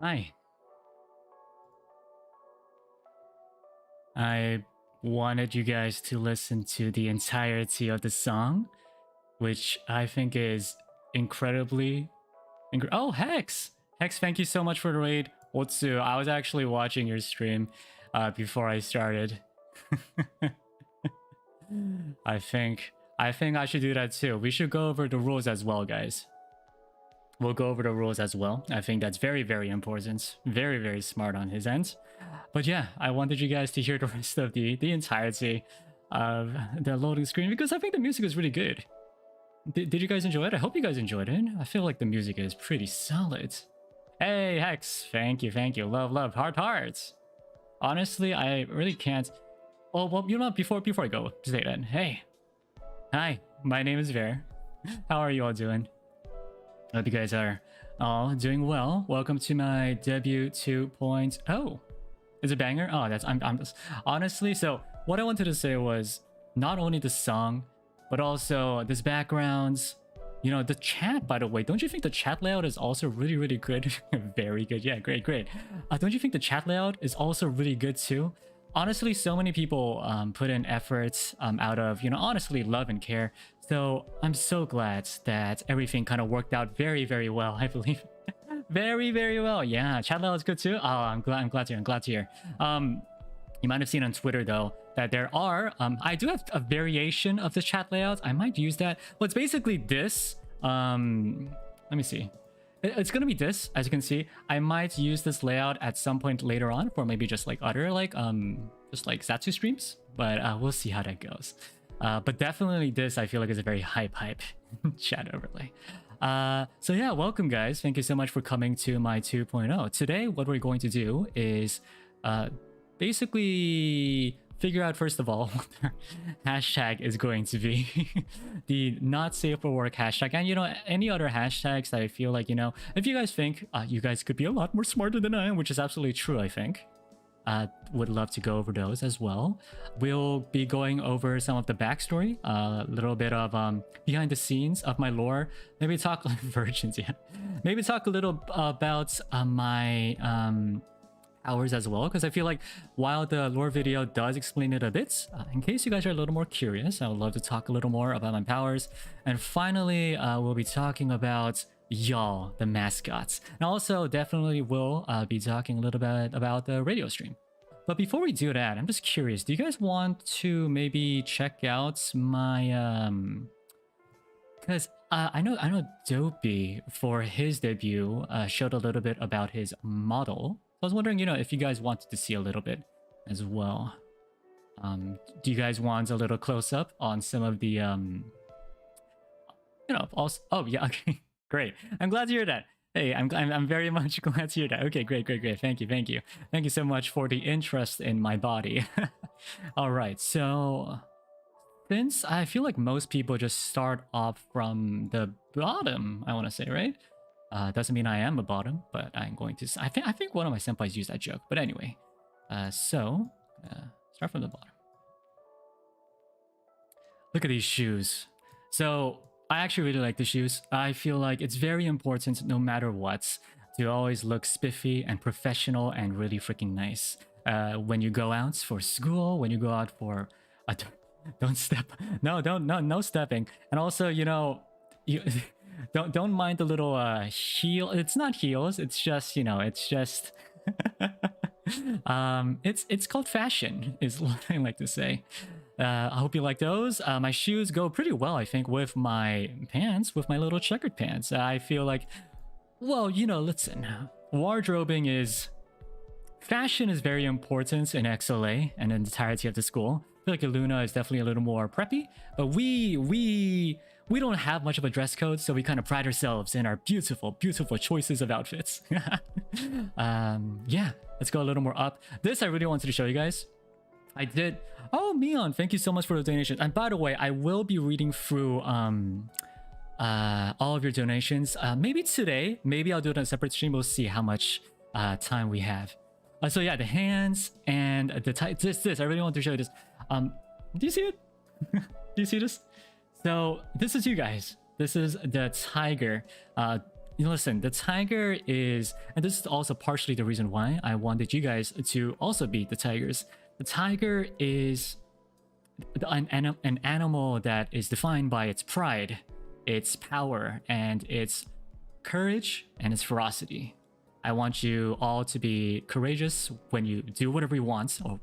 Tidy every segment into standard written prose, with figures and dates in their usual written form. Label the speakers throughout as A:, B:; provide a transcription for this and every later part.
A: Hi. I wanted you guys to listen to the entirety of the song, which I think is incredibly... Oh, Hex! Hex, thank you so much for the raid. Otsu, I was actually watching your stream before I started. I think I should do that too. We should go over the rules as well, guys. We'll go over the rules as well. I think that's very, very important. Very, very smart on his end. But yeah, I wanted you guys to hear the rest of the entirety of the loading screen because I think the music is really good. Did you guys enjoy it? I hope you guys enjoyed it. I feel like the music is pretty solid. Hey, Hex. Thank you, thank you. Love, love. Heart, hearts. Honestly, I really can't... Oh, well, you know what? Before I go, say that. Hey. Hi, my name is Ver. How are you all doing? I hope you guys are all doing well. Welcome to my debut 2.0. Is it banger? Oh, that's... I'm just... Honestly, so what I wanted to say was not only the song, but also this backgrounds, you know, the chat, by the way. Don't you think the chat layout is also really, really good? Very good. Yeah, great, great. Don't you think the chat layout is also really good too? Honestly, so many people put in efforts out of, you know, honestly, love and care. So I'm so glad that everything kind of worked out very, very well, I believe. Very, very well. Yeah, chat layout is good too. Oh, I'm glad to hear. I'm glad to hear. You might have seen on Twitter, though, that there are... I do have a variation of the chat layout. I might use that. Well, it's basically this. Let me see. It's going to be this, as you can see. I might use this layout at some point later on for maybe just like other, like, just like Zatsu streams. But we'll see how that goes. But definitely this, I feel like, is a very hype chat overlay. So yeah, welcome, guys. Thank you so much for coming to my 2.0. Today, what we're going to do is... basically figure out first of all what their hashtag is going to be. The not safe for work hashtag, and you know, any other hashtags that I feel like, you know, if you guys think you guys could be a lot more smarter than I am, which is absolutely true, I think. Would love to go over those as well. We'll be going over some of the backstory, a little bit of behind the scenes of my lore. Maybe talk like virgins, yeah. Maybe talk a little about my hours as well, because I feel like while the lore video does explain it a bit, in case you guys are a little more curious, I would love to talk a little more about my powers. And finally, we'll be talking about y'all, the mascots, and also definitely will be talking a little bit about the radio stream. But before we do that, I'm just curious, do you guys want to maybe check out my because I know Dopey for his debut showed a little bit about his model. I was wondering, you know, if you guys wanted to see a little bit as well. Do you guys want a little close-up on some of the, you know, also... Oh, yeah, okay, great. I'm glad to hear that. Hey, I'm very much glad to hear that. Okay, great, great, great. Thank you, thank you. Thank you so much for the interest in my body. All right, so... Since I feel like most people just start off from the bottom, I want to say, right? Doesn't mean I am a bottom, but I'm going to... I think one of my senpais used that joke. But anyway, so start from the bottom. Look at these shoes. So I actually really like the shoes. I feel like it's very important, no matter what, to always look spiffy and professional and really freaking nice. When you go out for school, when you go out for... don't step. No stepping. And also, you know... Don't mind the little heel. It's not heels. It's just, you know, it's just it's called fashion is what I like to say. I hope you like those. My shoes go pretty well, I think, with my pants, with my little checkered pants. I feel like, well, you know, listen, wardrobing is... Fashion is very important in XLA and in the entirety of the school. I feel like Luna is definitely a little more preppy, but we don't have much of a dress code, so we kind of pride ourselves in our beautiful, beautiful choices of outfits. Yeah, let's go a little more up. This I really wanted to show you guys. I did... Oh, Mion, thank you so much for the donations. And by the way, I will be reading through all of your donations. Maybe today, maybe I'll do it on a separate stream. We'll see how much time we have. So yeah, the hands and the this I really want to show you this. Do you see it? Do you see this? So this is you guys. This is the tiger. listen, the tiger is, and this is also partially the reason why I wanted you guys to also be the tigers. The tiger is an animal that is defined by its pride, its power, and its courage and its ferocity. I want you all to be courageous when you do whatever you want, or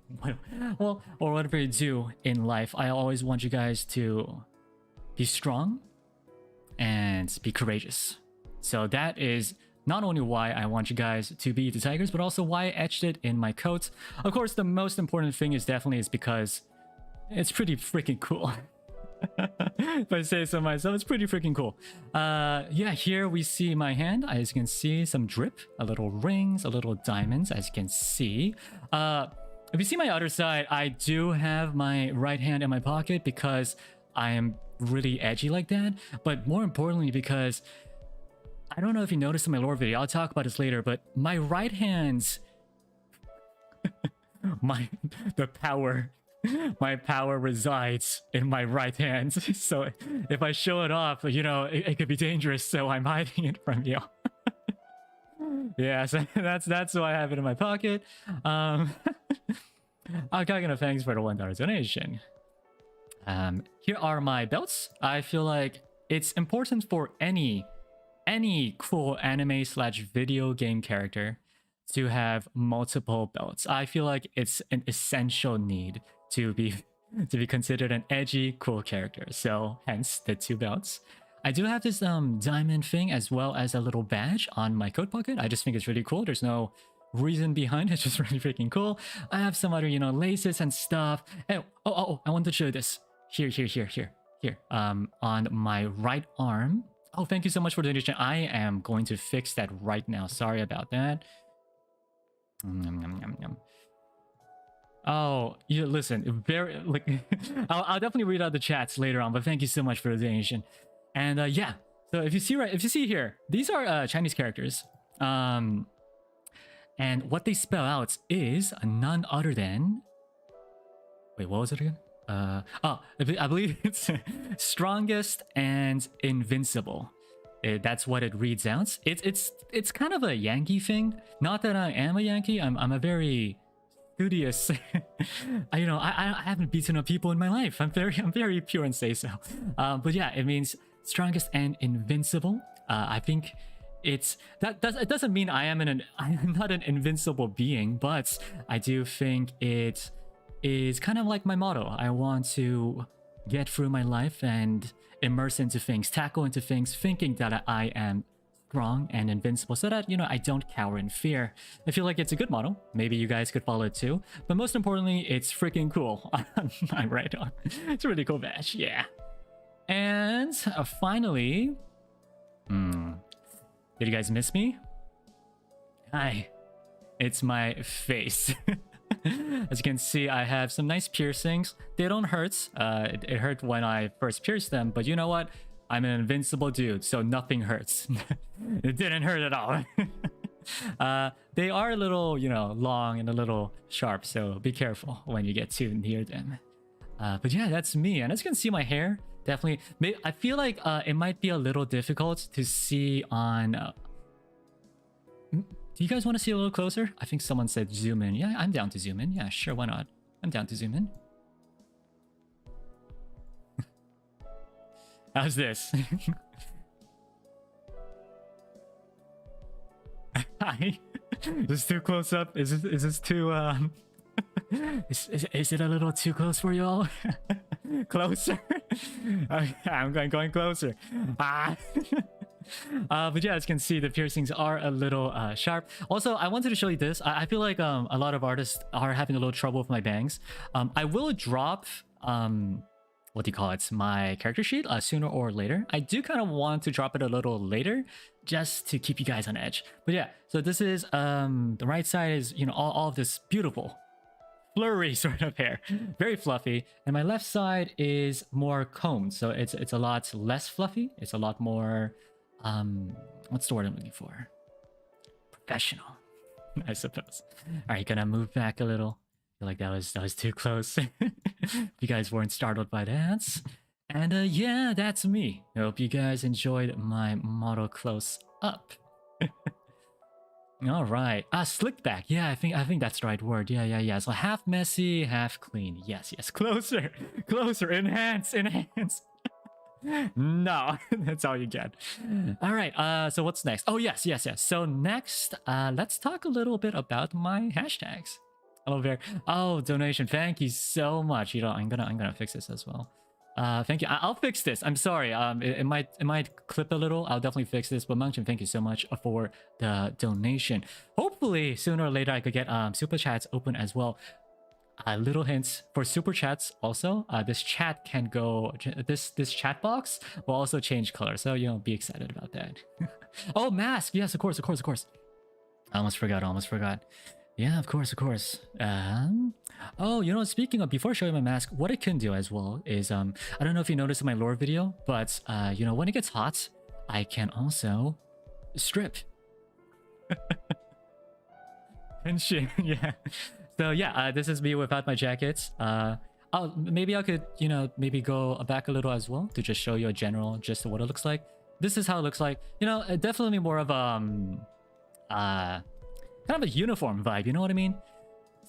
A: well, or whatever you do in life. I always want you guys to be strong and be courageous. So that is not only why I want you guys to be the tigers, but also why I etched it in my coat. Of course, the most important thing is because it's pretty freaking cool. If I say so myself, it's pretty freaking cool. Yeah, here we see my hand. As you can see, some drip, a little rings, a little diamonds, as you can see. If you see my other side, I do have my right hand in my pocket because I am really edgy like that. But more importantly, because I don't know if you noticed in my lore video, I'll talk about this later, but my right hand's my power resides in my right hand. So if I show it off, you know, it could be dangerous, so I'm hiding it from you. Yeah, so that's why I have it in my pocket. Kagana, thanks for the $1 donation. Here are my belts. I feel like it's important for any cool anime / video game character to have multiple belts. I feel like it's an essential need to be considered an edgy, cool character. So hence the 2 belts. I do have this diamond thing as well as a little badge on my coat pocket. I just think it's really cool. There's no reason behind it. It's just really freaking cool. I have some other, you know, laces and stuff. And oh, I want to show this. Here. On my right arm. Oh, thank you so much for the donation. I am going to fix that right now. Sorry about that. Oh, yeah, listen, very like I'll definitely read out the chats later on, but thank you so much for the donation. And yeah, so if you see here, these are Chinese characters. And what they spell out is none other than, wait, what was it again? I believe it's strongest and invincible. That's what it reads out. It's kind of a Yankee thing. Not that I am a Yankee. I'm a very studious. I haven't beaten up people in my life. I'm very pure and say so. But yeah, it means strongest and invincible. I think it doesn't mean I am not an invincible being, but I do think it is kind of like my motto. I want to get through my life and immerse into things, tackle into things, thinking that I am strong and invincible, so that, you know, I don't cower in fear. I feel like it's a good motto. Maybe you guys could follow it too. But most importantly, it's freaking cool. I'm right on. It's a really cool badge, yeah. And finally, did you guys miss me? Hi, it's my face. As you can see, I have some nice piercings. They don't hurt. It hurt when I first pierced them, but you know what? I'm an invincible dude, so nothing hurts. It didn't hurt at all. They are a little, you know, long and a little sharp, so be careful when you get too near them. But yeah, that's me. And as you can see, my hair, definitely, I feel like it might be a little difficult to see on... Do you guys want to see a little closer? I think someone said zoom in. Yeah, I'm down to zoom in. Yeah, sure, why not? I'm down to zoom in. How's this? Hi. Is this too close up? Is this too is it a little too close for you all? Closer? Okay, I'm going closer. But yeah, as you can see, the piercings are a little sharp. Also, I wanted to show you this. I feel like a lot of artists are having a little trouble with my bangs. I will drop what do you call it, my character sheet sooner or later. I do kind of want to drop it a little later just to keep you guys on edge. But yeah, so this is the right side is, you know, all of this beautiful flurry sort of hair, very fluffy, and my left side is more combed, so it's a lot less fluffy. It's a lot more what's the word I'm looking for? Professional, I suppose. All right, gonna move back a little. I feel like that was too close. You guys weren't startled by that. And yeah, that's me. I hope you guys enjoyed my model close up. All right. Slick back. Yeah, I think that's the right word. Yeah. So half messy, half clean. Yes. Closer. Enhance. No, that's all you get. All right. So what's next? Oh, yes. So next, let's talk a little bit about my hashtags. Hello there. Oh, donation. Thank you so much. You know, I'm gonna fix this as well. Thank you. I'll fix this. I'm sorry. It might clip a little. I'll definitely fix this. But Mangchin, thank you so much for the donation. Hopefully, sooner or later, I could get super chats open as well. Little hints for super chats also. This chat can go. This chat box will also change color. So you know, be excited about that. Oh, mask. Yes, of course. I almost forgot. Yeah, of course. Oh, you know, speaking of, before showing my mask, what it can do as well is, I don't know if you noticed in my lore video, but, you know, when it gets hot, I can also strip. And shit, yeah. So yeah, this is me without my jackets. Maybe I could, you know, maybe go back a little as well to just show you a general gist of what it looks like. This is how it looks like. You know, definitely more of kind of a uniform vibe, you know what I mean?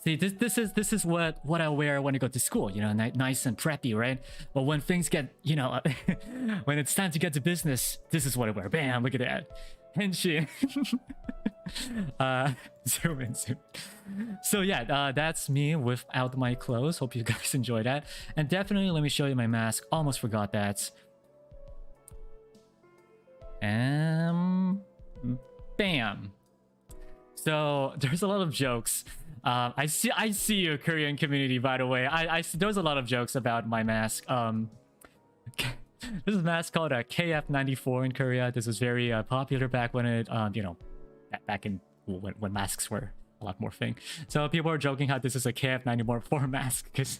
A: See, this is what I wear when I go to school, you know, nice and preppy, right? But when things get, you know, when it's time to get to business, this is what I wear. Bam, look at that. Henshi. Zoom in. So yeah, that's me without my clothes. Hope you guys enjoy that. And definitely let me show you my mask. Almost forgot that. Bam. So there's a lot of jokes. I see you, Korean community, by the way. There's a lot of jokes about my mask. This is a mask called a KF94 in Korea. This was very popular back when it, you know, back in when masks were a lot more thing. So people are joking how this is a KF94 mask because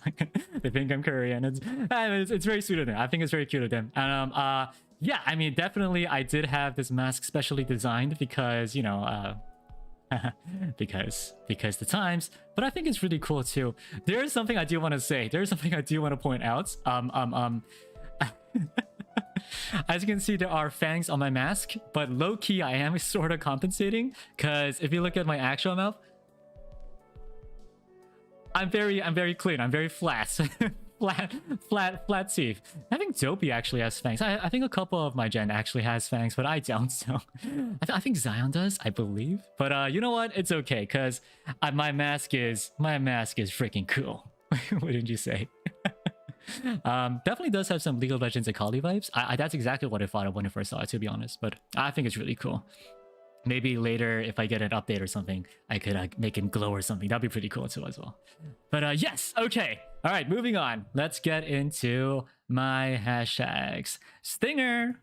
A: they think I'm Korean. It's very sweet of them. I think it's very cute of them. And yeah, I mean, definitely I did have this mask specially designed because, you know, because the times, but I think it's really cool too. There is something I do want to say. There's something I do want to point out. As you can see, there are fangs on my mask, but low-key I am sort of compensating because if you look at my actual mouth, I'm very clean. I'm very flat. flat teeth. I think Dopey actually has fangs. I think a couple of my gen actually has fangs, but I don't. So I think Zion does, I believe. But you know what? It's okay because my mask is freaking cool. Wouldn't you say? Definitely does have some League of Legends Akali vibes. That's exactly what I thought of when I first saw it, to be honest. But I think it's really cool. Maybe later, if I get an update or something, I could make him glow or something. That'd be pretty cool too as well. But yes, okay. All right, moving on. Let's get into my hashtags. Stinger.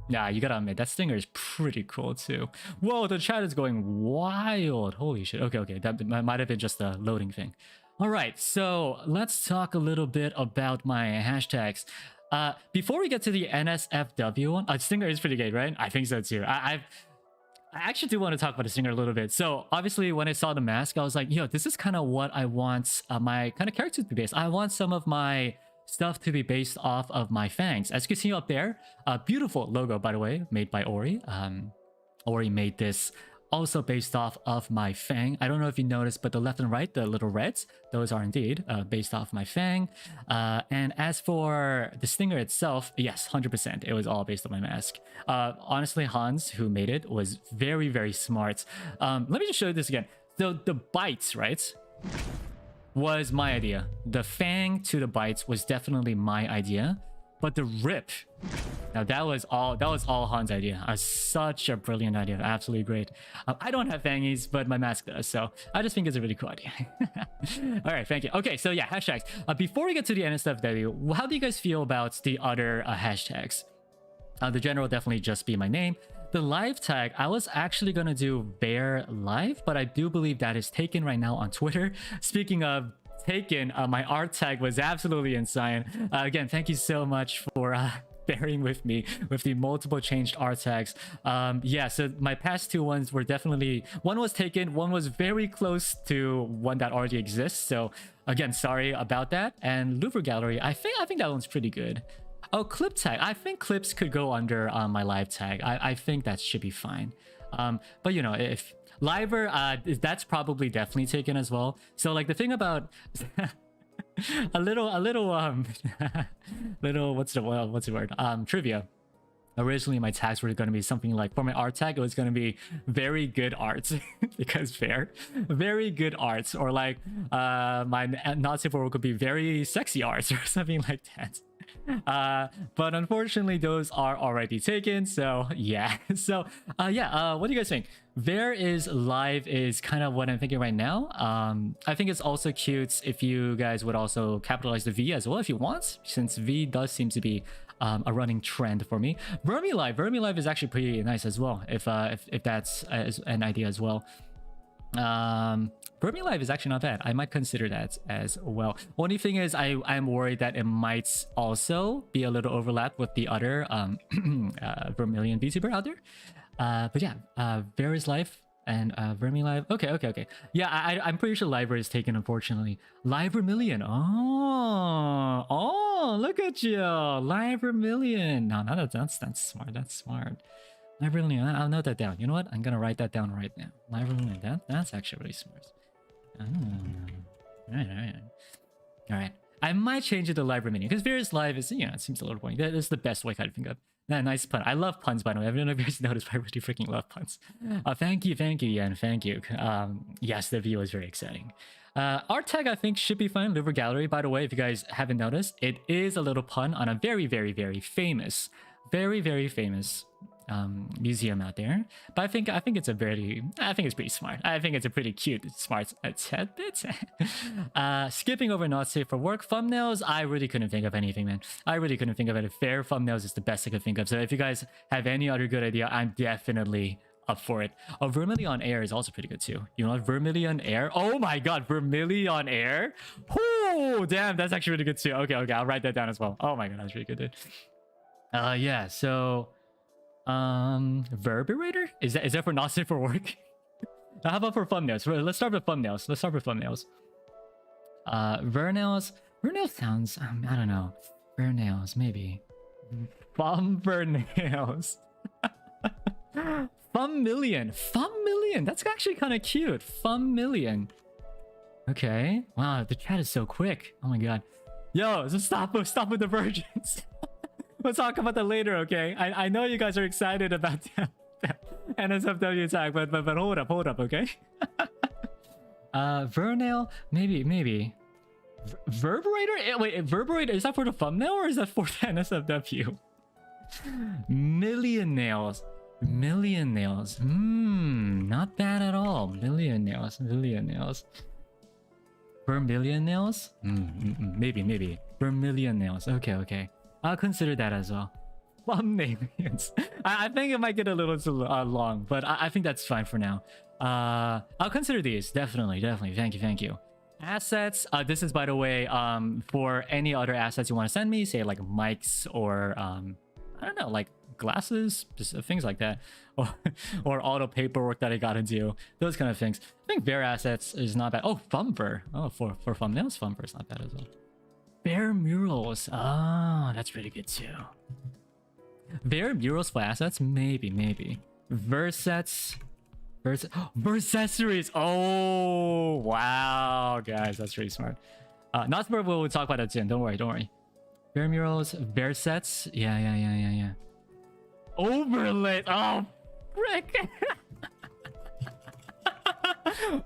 A: Yeah, you gotta admit, that stinger is pretty cool too. Whoa, the chat is going wild. Holy shit. Okay. That might have been just a loading thing. All right, so let's talk a little bit about my hashtags. Before we get to the NSFW one, Stinger is pretty good, right? I think so too. I actually do want to talk about the Stinger a little bit. So obviously when I saw the mask, I was like, yo, this is kind of what I want my kind of character to be based. I want some of my stuff to be based off of my fangs. As you can see up there, a beautiful logo, by the way, made by Ori. Ori made this also based off of my fang. I don't know if you noticed, but the left and right, the little reds, those are indeed based off my fang. And as for the stinger itself, yes, 100%. It was all based on my mask. Honestly, Hans, who made it, was very smart. Let me just show you this again. So the bites, right, was my idea. The fang to the bites was definitely my idea. But the rip, now that was all Han's idea. Such a brilliant idea, absolutely great. I don't have fangies, but my mask does, so I just think it's a really cool idea. All right, thank you. Okay, so yeah, hashtags. Before we get to the NSFW, how do you guys feel about the other hashtags? The general definitely just be my name. The live tag, I was actually gonna do Bear Live, but I do believe that is taken right now on Twitter. Speaking of taken, my art tag was absolutely insane. Again, thank you so much for bearing with me with the multiple changed art tags. Yeah, so my past two ones were definitely, one was taken, one was very close to one that already exists. So again, sorry about that. And Louvre Gallery, I think that one's pretty good. Oh, clip tag. I think clips could go under my live tag. I think that should be fine. But you know, if liver, that's probably definitely taken as well. So like the thing about a little little what's the word trivia. Originally my tags were going to be something like, for my art tag it was going to be very good arts because fair, very good arts, or like my not safe for work could be very sexy arts or something like that. But unfortunately those are already taken, so yeah. So yeah, what do you guys think? There is live is kind of what I'm thinking right now. I think it's also cute if you guys would also capitalize the V as well if you want, since V does seem to be a running trend for me. Vermilive is actually pretty nice as well, if that's an idea as well. Vermilive is actually not bad. I might consider that as well. Only thing is I'm worried that it might also be a little overlap with the other Vermillion VTuber out there. But yeah, Varus Life and Vermilive. Okay. Yeah, I'm pretty sure Liver is taken, unfortunately. Live Vermillion. Oh, look at you, Live Vermillion. No, that's smart. That's smart. Live Vermillion. I'll note that down. You know what? I'm gonna write that down right now. Live Vermillion. That's actually really smart. All right. I might change it to Live Vermillion because Varus Live is, you know, it seems a little boring. That is the best way I can think of. Nice pun. I love puns, by the way. I don't know if you guys noticed, but I really freaking love puns. Thank you, Yan. Thank you. Yes, the view is very exciting. Art tag, I think, should be fine. Liver Gallery, by the way, if you guys haven't noticed, it is a little pun on a very famous museum out there. But I think it's pretty smart. I think it's a pretty cute, smart bit. Skipping over not safe for work thumbnails, I really couldn't think of anything, man. I really couldn't think of it. Fair thumbnails is the best I could think of. So if you guys have any other good idea, I'm definitely up for it. Oh, Vermillion Air is also pretty good too. You know what? Vermillion Air. Oh my god, Vermillion Air. Oh, damn, that's actually really good too. Okay, I'll write that down as well. Oh my god, that's really good, dude. Yeah, so Verberator? Is that for not safe for work? How about for thumbnails? Let's start with thumbnails. Vernails sounds, I don't know. Vernails, maybe. Vernails. Thumbmillion. That's actually kind of cute. Thumbmillion. Okay. Wow, the chat is so quick. Oh my god. Yo, so stop with the virgins. We'll talk about that later, okay? I know you guys are excited about the NSFW tag, but hold up, okay? Vernail, maybe. Verberator? Wait, Verberator, is that for the thumbnail or is that for the NSFW? Million nails. Not bad at all. Million nails. Vermillion nails? Maybe. Vermillion nails. Okay. I'll consider that as well. Thumbnails. I think it might get a little too long, but I think that's fine for now. I'll consider these. Definitely. Thank you. Assets. This is, by the way, for any other assets you want to send me, say like mics or I don't know, like glasses, just things like that, or all the paperwork that I gotta do, those kind of things. I think Bear assets is not bad. Oh, Thumper. Oh, for thumbnails, Thumper is not bad as well. Bear murals. Oh, that's really good too. Bear murals for assets, maybe. Versets. Versessories. Oh wow, guys, that's really smart. Not smart, we'll talk about that soon. Don't worry. Bear murals, bear sets. Yeah. Overlay. Oh, frick.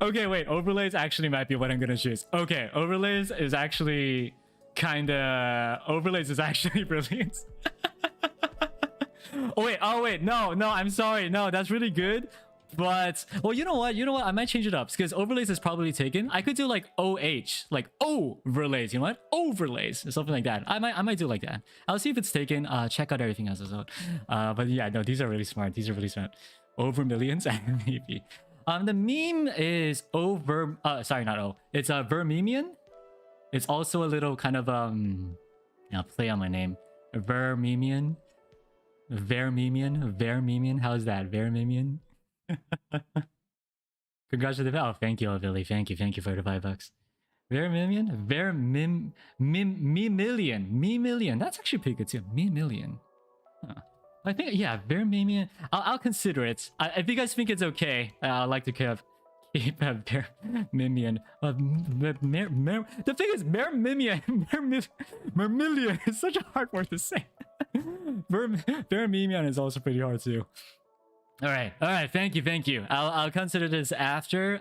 A: Okay, wait. Overlays actually might be what I'm gonna choose. Okay, overlays is actually brilliant. Oh wait, no, I'm sorry. No, that's really good. But well, you know what? I might change it up because overlays is probably taken. I could do like OH, like overlays. You know what? Overlays or something like that. I might do like that. I'll see if it's taken. Check out everything else as well. But yeah, no, these are really smart. Over millions, maybe. The meme is over. Sorry, not O. It's a Vermillion. It's also a little kind of play on my name. Vermillion. How's that? Vermillion. Congratulations. Oh, thank you, Billy. Thank you for the $5. Vermillion? Me million. That's actually pretty good too. Me million. Huh. I think, yeah, Vermillion. I'll consider it. If you guys think it's okay, I'd like to keep Vermillion. The thing is, Vermillion is such a hard word to say. Vermillion is also pretty hard too. All right. Thank you. I'll consider this after.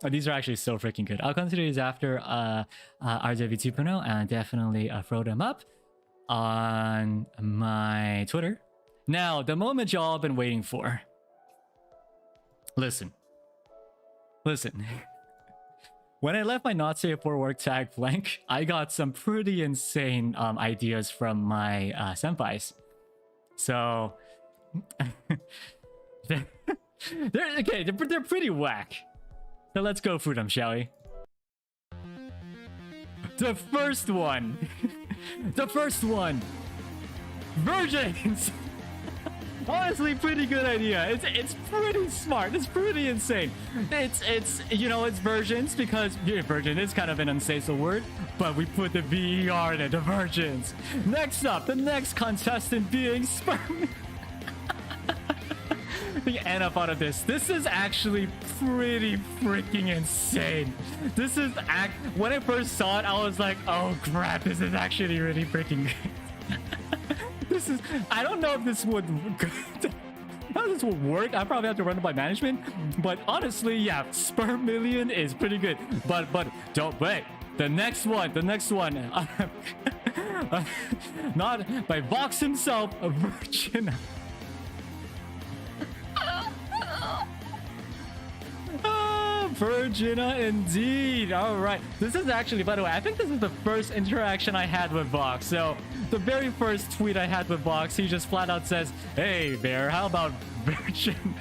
A: These are actually so freaking good. I'll consider these after RW 2.0 and definitely throw them up on my Twitter. Now, the moment y'all been waiting for. Listen. When I left my not safe for work tag blank, I got some pretty insane ideas from my senpais. So they're pretty whack. So let's go through them, shall we? The first one. Virgins. Honestly, pretty good idea. It's pretty smart. It's pretty insane. It's you know, it's virgins because virgin is kind of an unsafe word, but we put the VER in it, the virgins. Next up, the next contestant being sperm. The end up out of this. This is actually pretty freaking insane. This is when I first saw it, I was like, oh crap, this is actually really freaking good. This is, I don't know if this would how this would work. I probably have to run it by management, but honestly, yeah, Spermillion is pretty good. But don't wait. The next one, not by Vox himself, a virgin. Virgina indeed. All right, this is actually, by the way, I think this is the first interaction I had with Vox. So the very first tweet I had with Vox, he just flat out says, hey Bear, how about virgin?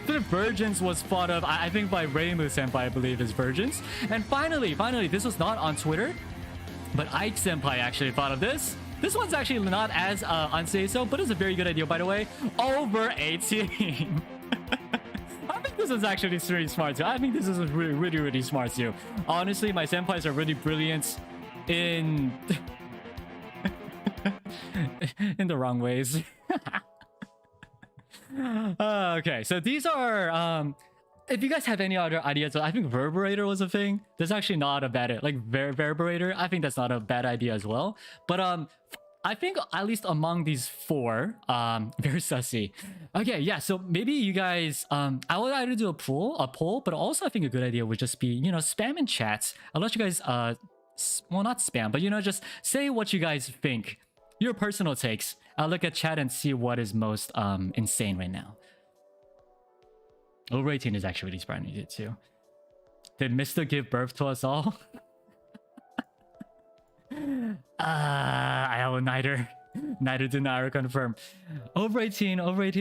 A: The virgins was thought of, I think, by Rainbow Senpai, I believe, is virgins. And finally, this was not on Twitter, but Ike Senpai actually thought of this. This one's actually not as unsafe, so, but it's a very good idea, by the way. Over 18. I think this is actually really smart too. I think this is really smart too. Honestly, my senpais are really brilliant in in the wrong ways. Okay, so these are if you guys have any other ideas, I think Verberator was a thing. That's actually not a bad, like Verberator, I think that's not a bad idea as well. But I think at least among these four, very sussy. Okay, yeah, so maybe you guys, I would either do a poll, but also I think a good idea would just be, you know, spam in chats. I'll let you guys, well, not spam, but, you know, just say what you guys think, your personal takes. I'll look at chat and see what is most insane right now. Over 18 is actually really smart needed too. Did Mr. give birth to us all? I will neither deny or confirm. Over 18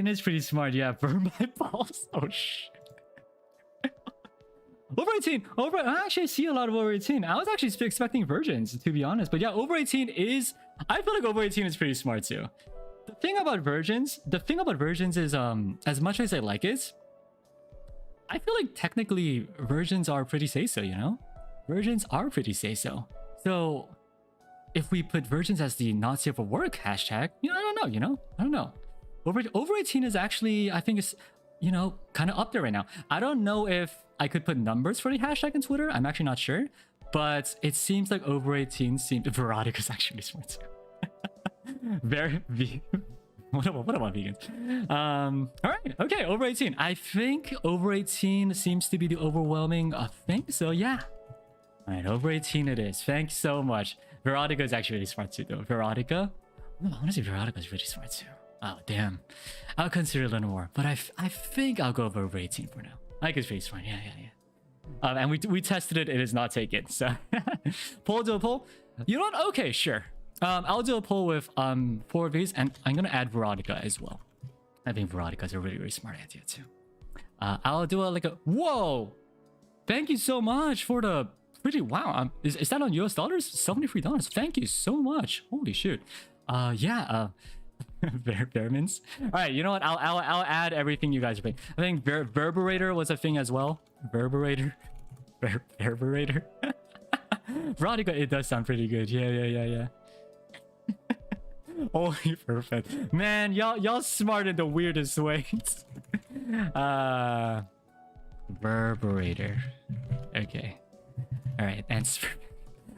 A: is pretty smart. Yeah, burn my balls. Oh shit. Over 18, I actually see a lot of over 18. I was actually expecting virgins, to be honest. But yeah, over 18 is, I feel like over 18 is pretty smart too. The thing about virgins is, as much as I like it, I feel like technically virgins are pretty say-so, you know? Virgins are pretty say-so. So if we put virgins as the not safe for work hashtag, you know, I don't know. Over 18 is actually, I think it's, you know, kind of up there right now. I don't know if I could put numbers for the hashtag on Twitter. I'm actually not sure. But it seems like over 18 seems... Veronica's actually smart too. Very... What about vegans? Alright, okay, over 18. I think over 18 seems to be the overwhelming thing. So yeah. Alright, over 18 it is. Thanks so much. Veronica is actually really smart too, though. Veronica? Oh, honestly, Veronica is really smart too. Oh, damn. I'll consider a little more, but I think I'll go over 18 for now. I think it's pretty smart. Yeah. And we tested it. It is not taken. So, do a poll. You know what? Okay, sure. I'll do a poll with 4 of these, and I'm gonna add Veronica as well. I think Veronica is a really smart idea too. I'll do a whoa! Thank you so much for the pretty wow. Is that on US dollars? $73. Thank you so much. Holy shit. Yeah. Vermins. All right, you know what? I'll add everything you guys are paying. I think Verberator was a thing as well. Verberator. Reverberator. Veronica, it does sound pretty good. Yeah. Only perfect. Man, y'all smart in the weirdest ways. Reverberator. Okay. Alright, and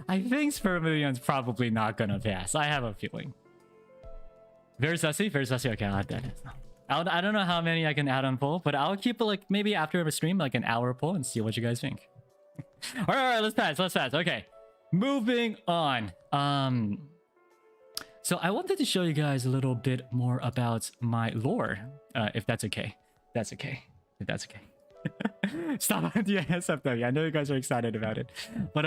A: I think Vermillion's probably not gonna pass. I have a feeling. Very sussy? Very sussy. Okay, I'll add that. I don't know how many I can add on poll, but I'll keep it like maybe after a stream, like an hour poll and see what you guys think. Alright, let's pass. Okay. Moving on. So I wanted to show you guys a little bit more about my lore, if that's okay. That's okay. If that's okay. Stop at the NSFW. I know you guys are excited about it, but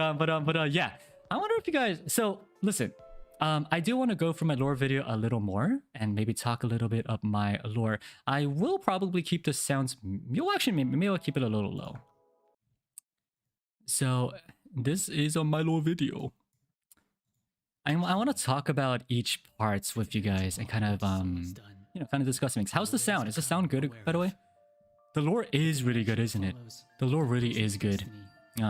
A: yeah. I wonder if you guys. So listen, I do want to go for my lore video a little more and maybe talk a little bit of my lore. I will probably keep the sounds. You'll actually maybe I'll keep it a little low. So this is on my lore video. I want to talk about each parts with you guys and kind of you know, kind of discuss things. How's the sound? Is the sound good, by the way? The lore is really good, isn't it? The lore really is good. Do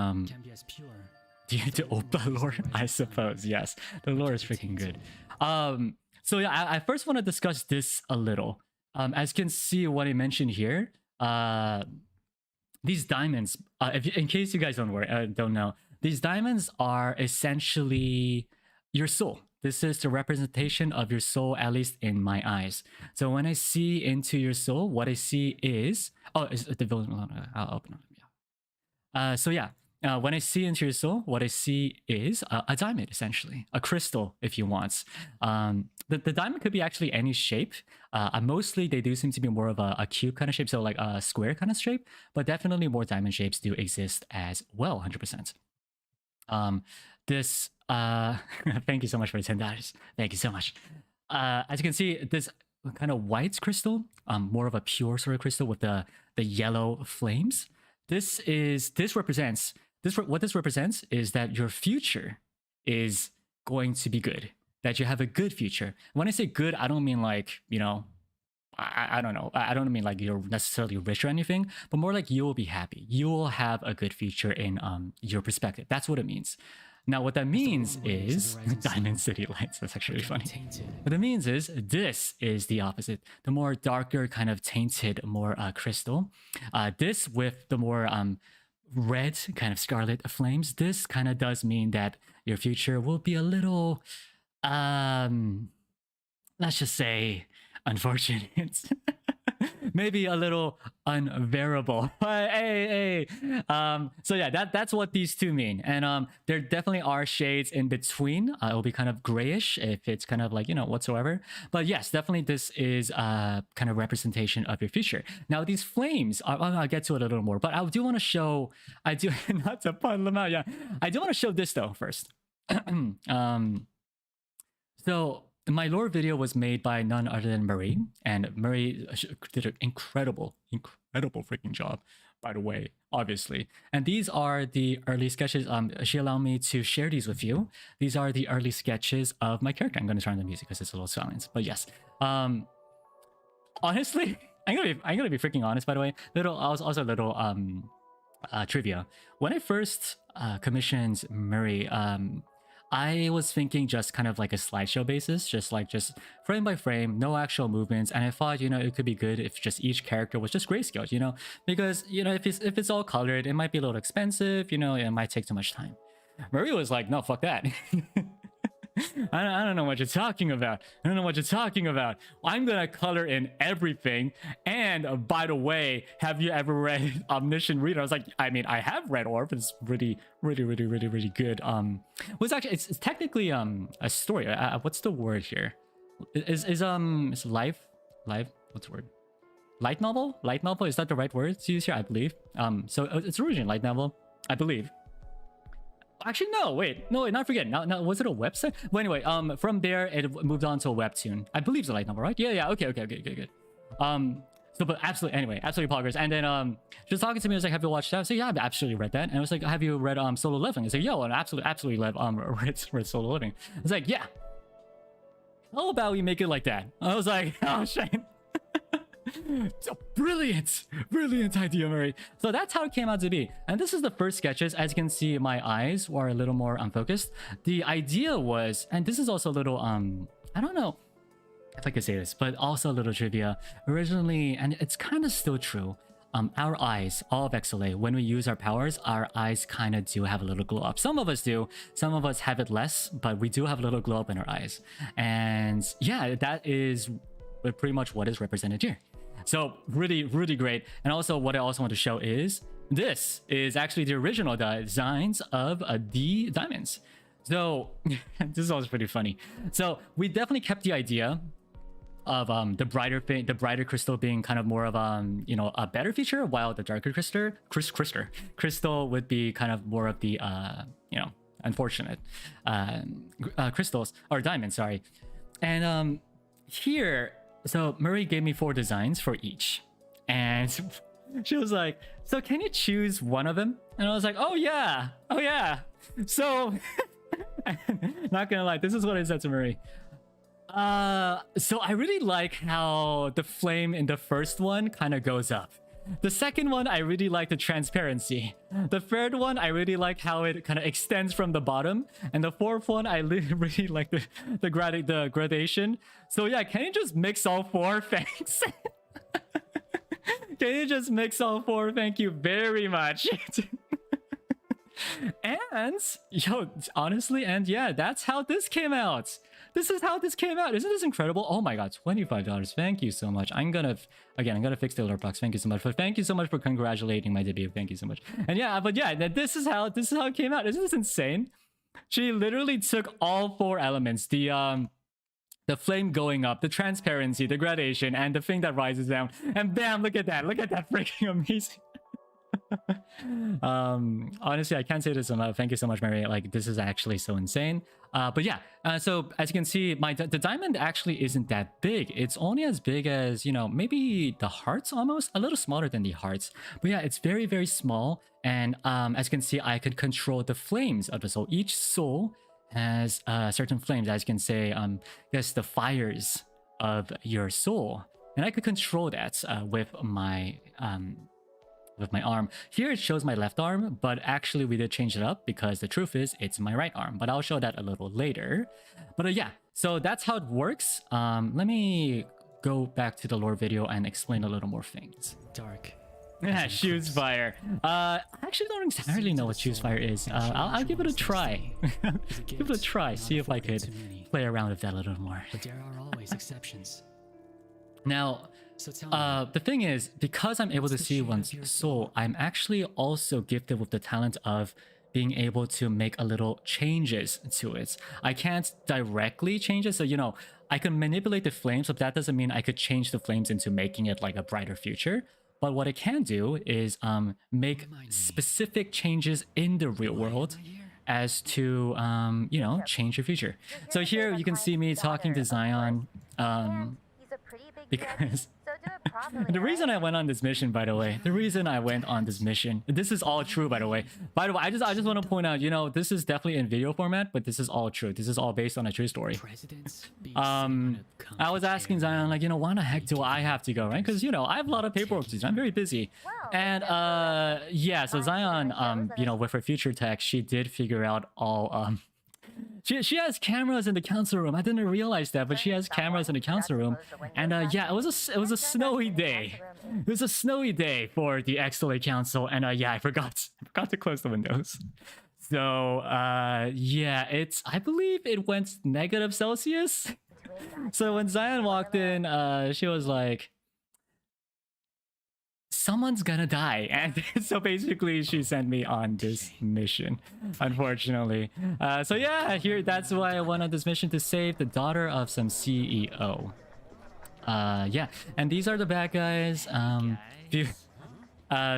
A: you need to open the lore? I suppose, yes. The lore is freaking good. So yeah, I first want to discuss this a little. As you can see what I mentioned here, these diamonds, in case you guys don't know, these diamonds are essentially your soul. This is the representation of your soul, at least in my eyes. So when I see into your soul, what I see is... Oh, is the villain... I'll open it. Yeah. So yeah, when I see into your soul, what I see is a diamond, essentially. A crystal, if you want. The diamond could be actually any shape. Mostly, they do seem to be more of a cube kind of shape, so like a square kind of shape. But definitely more diamond shapes do exist as well, 100%. This... thank you so much for the $10. Thank you so much. As you can see, this kind of white crystal, more of a pure sort of crystal with the yellow flames. What this represents is that your future is going to be good. That you have a good future. When I say good, I don't mean like, you know, I don't know. I don't mean like you're necessarily rich or anything, but more like you will be happy. You will have a good future in your perspective. That's what it means. Now, what that means is Diamond City Lights. That's actually funny. What it means is this is the opposite. The more darker, kind of tainted, more crystal. This with the more red, kind of scarlet flames. This kind of does mean that your future will be a little, let's just say, unfortunate. Maybe a little unbearable. Hey. So yeah, that's what these two mean. And there definitely are shades in between. It'll be kind of grayish if it's kind of like, you know, whatsoever. But yes, definitely this is kind of representation of your future. Now these flames, I'll get to it a little more, but I do want to show, not to pun them out, yeah. I do want to show this though first. So my lore video was made by none other than Marie, and Marie did an incredible freaking job, by the way, obviously. And these are the early sketches. She allowed me to share these with you. These are the early sketches of my character. I'm going to turn on the music because it's a little silent, but yes. Honestly, I'm gonna be freaking honest, by the way. Also a little trivia. When I first commissioned Marie, I was thinking just kind of like a slideshow basis, just frame by frame, no actual movements. And I thought, you know, it could be good if just each character was just grayscaled, you know, because, you know, if it's all colored, it might be a little expensive, you know, it might take too much time. Maria was like, no, fuck that. I don't know what you're talking about. I don't know what you're talking about. I'm gonna color in everything. And by the way, have you ever read Omniscient Reader? I was like, I mean, I have read Orb. It's really good. It's technically a story. What's the word here? Is life? What's the word? Light novel? Light novel, is that the right word to use here? I believe. So it's originally light novel, I believe. Actually, no, wait, not forget. Now, was it a website? Well, anyway, from there, it moved on to a webtoon. I believe it's a light novel, right? Yeah, okay, good. So, but absolutely apologize. And then, just talking to me, I was like, have you watched that? I was like, yeah, I've absolutely read that. And I was like, have you read, Solo Living? I was like, yo, and absolutely read Solo Living. I was like, yeah. How about we make it like that? I was like, oh, shit. Brilliant, brilliant idea, Murray. So that's how it came out to be. And this is the first sketches. As you can see, my eyes were a little more unfocused. The idea was, and this is also a little, I don't know if I could say this, but also a little trivia. Originally, and it's kind of still true, our eyes, all of XLA, when we use our powers, our eyes kind of do have a little glow up. Some of us do, some of us have it less, but we do have a little glow up in our eyes. And yeah, that is pretty much what is represented here. So really, really great. And also what I also want to show is this is actually the original designs of the diamonds. So this is also pretty funny. So we definitely kept the idea of the brighter crystal being kind of more of you know, a better feature, while the darker crystal would be kind of more of the you know, unfortunate crystals or diamonds, sorry. And here, so Murray gave me 4 designs for each, and she was like, so can you choose one of them? And I was like, oh yeah, so not gonna lie, this is what I said to Murray. So I really like how the flame in the first one kind of goes up. The second one, I really like the transparency. The third one, I really like how it kind of extends from the bottom. And the fourth one, I really like the gradation. So yeah, can you just mix all 4? Thanks. Can you just mix all 4? Thank you very much. And yo, honestly, and yeah, that's how this came out. This is how this came out. Isn't this incredible? Oh my god, $25. Thank you so much. I'm gonna fix the alert box. Thank you so much. Thank you so much for congratulating my debut. Thank you so much. And yeah, but yeah, this is how it came out. Isn't this insane? She literally took all 4 elements. The flame going up, the transparency, the gradation, and the thing that rises down. And bam, look at that. Look at that, freaking amazing. Honestly, I can't say this enough. Thank you so much, Mary. Like, this is actually so insane. But yeah, so as you can see, the diamond actually isn't that big. It's only as big as, you know, maybe the hearts, almost a little smaller than the hearts. But yeah, it's very, very small. And as you can see, I could control the flames of the soul. Each soul has certain flames, as you can say, yes, the fires of your soul, and I could control that with my arm. Here it shows my left arm, but actually we did change it up because the truth is it's my right arm, but I'll show that a little later. But yeah, so that's how it works. Let me go back to the lore video and explain a little more things.
B: Dark.
A: Yeah, choose fire. I actually don't entirely know what choose fire is. I'll give it a try. Give it a try, see if I could play around with that a little more.
B: But there are always exceptions.
A: Now, the thing is, because I'm able to see one's soul, I'm actually also gifted with the talent of being able to make a little changes to it. I can't directly change it, so you know, I can manipulate the flames, but that doesn't mean I could change the flames into making it like a brighter future. But what I can do is make specific changes in the real world as to, you know, change your future. So here you can see me talking to Zion, because the reason I went on this mission, by the way, this is all true, by the way. I just want to point out, you know, this is definitely in video format, but this is all true. This is all based on a true story. I was asking Zion, like, you know, why the heck do I have to go, right? Because, you know, I have a lot of paperwork to do. I'm very busy. And yeah, so Zion, you know, with her future tech, she did figure out all she has cameras in the council room. I didn't realize that, but she has cameras in the council room. And yeah, it was a snowy day. It was a snowy day for the XLA council, and yeah, I forgot to close the windows. So yeah, I believe it went -Celsius. So when Zion walked in, she was like, someone's gonna die, and so basically she sent me on this mission, unfortunately. So yeah, that's why I went on this mission, to save the daughter of some CEO. Yeah, and these are the bad guys.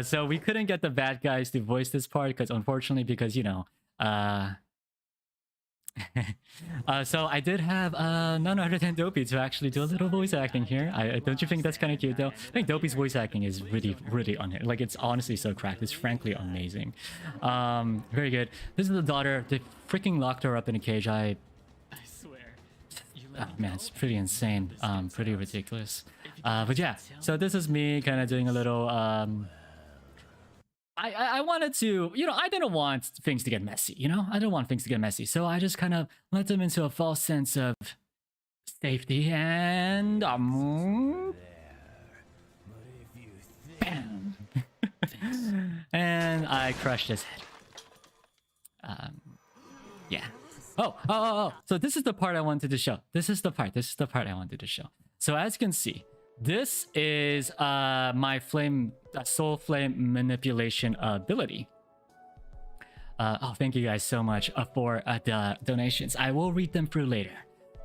A: So we couldn't get the bad guys to voice this part because, unfortunately, because, you know, so I did have none other than Dopey to actually do a little voice acting here. Don't you think that's kind of cute, though? I think Dopey's voice acting is really on it. Like, it's honestly so cracked. It's frankly amazing. Very good. This is the daughter. They freaking locked her up in a cage. I swear. Oh, man, it's pretty insane. Pretty ridiculous. But yeah, so this is me kind of doing a little I wanted to, you know, I didn't want things to get messy, you know? I didn't want things to get messy. So I just kind of let them into a false sense of safety and bam. And I crushed his head. Yeah. Oh. So this is the part I wanted to show. This is the part I wanted to show. So as you can see, this is my soul flame manipulation ability. Oh, thank you guys so much for the donations. I will read them through later.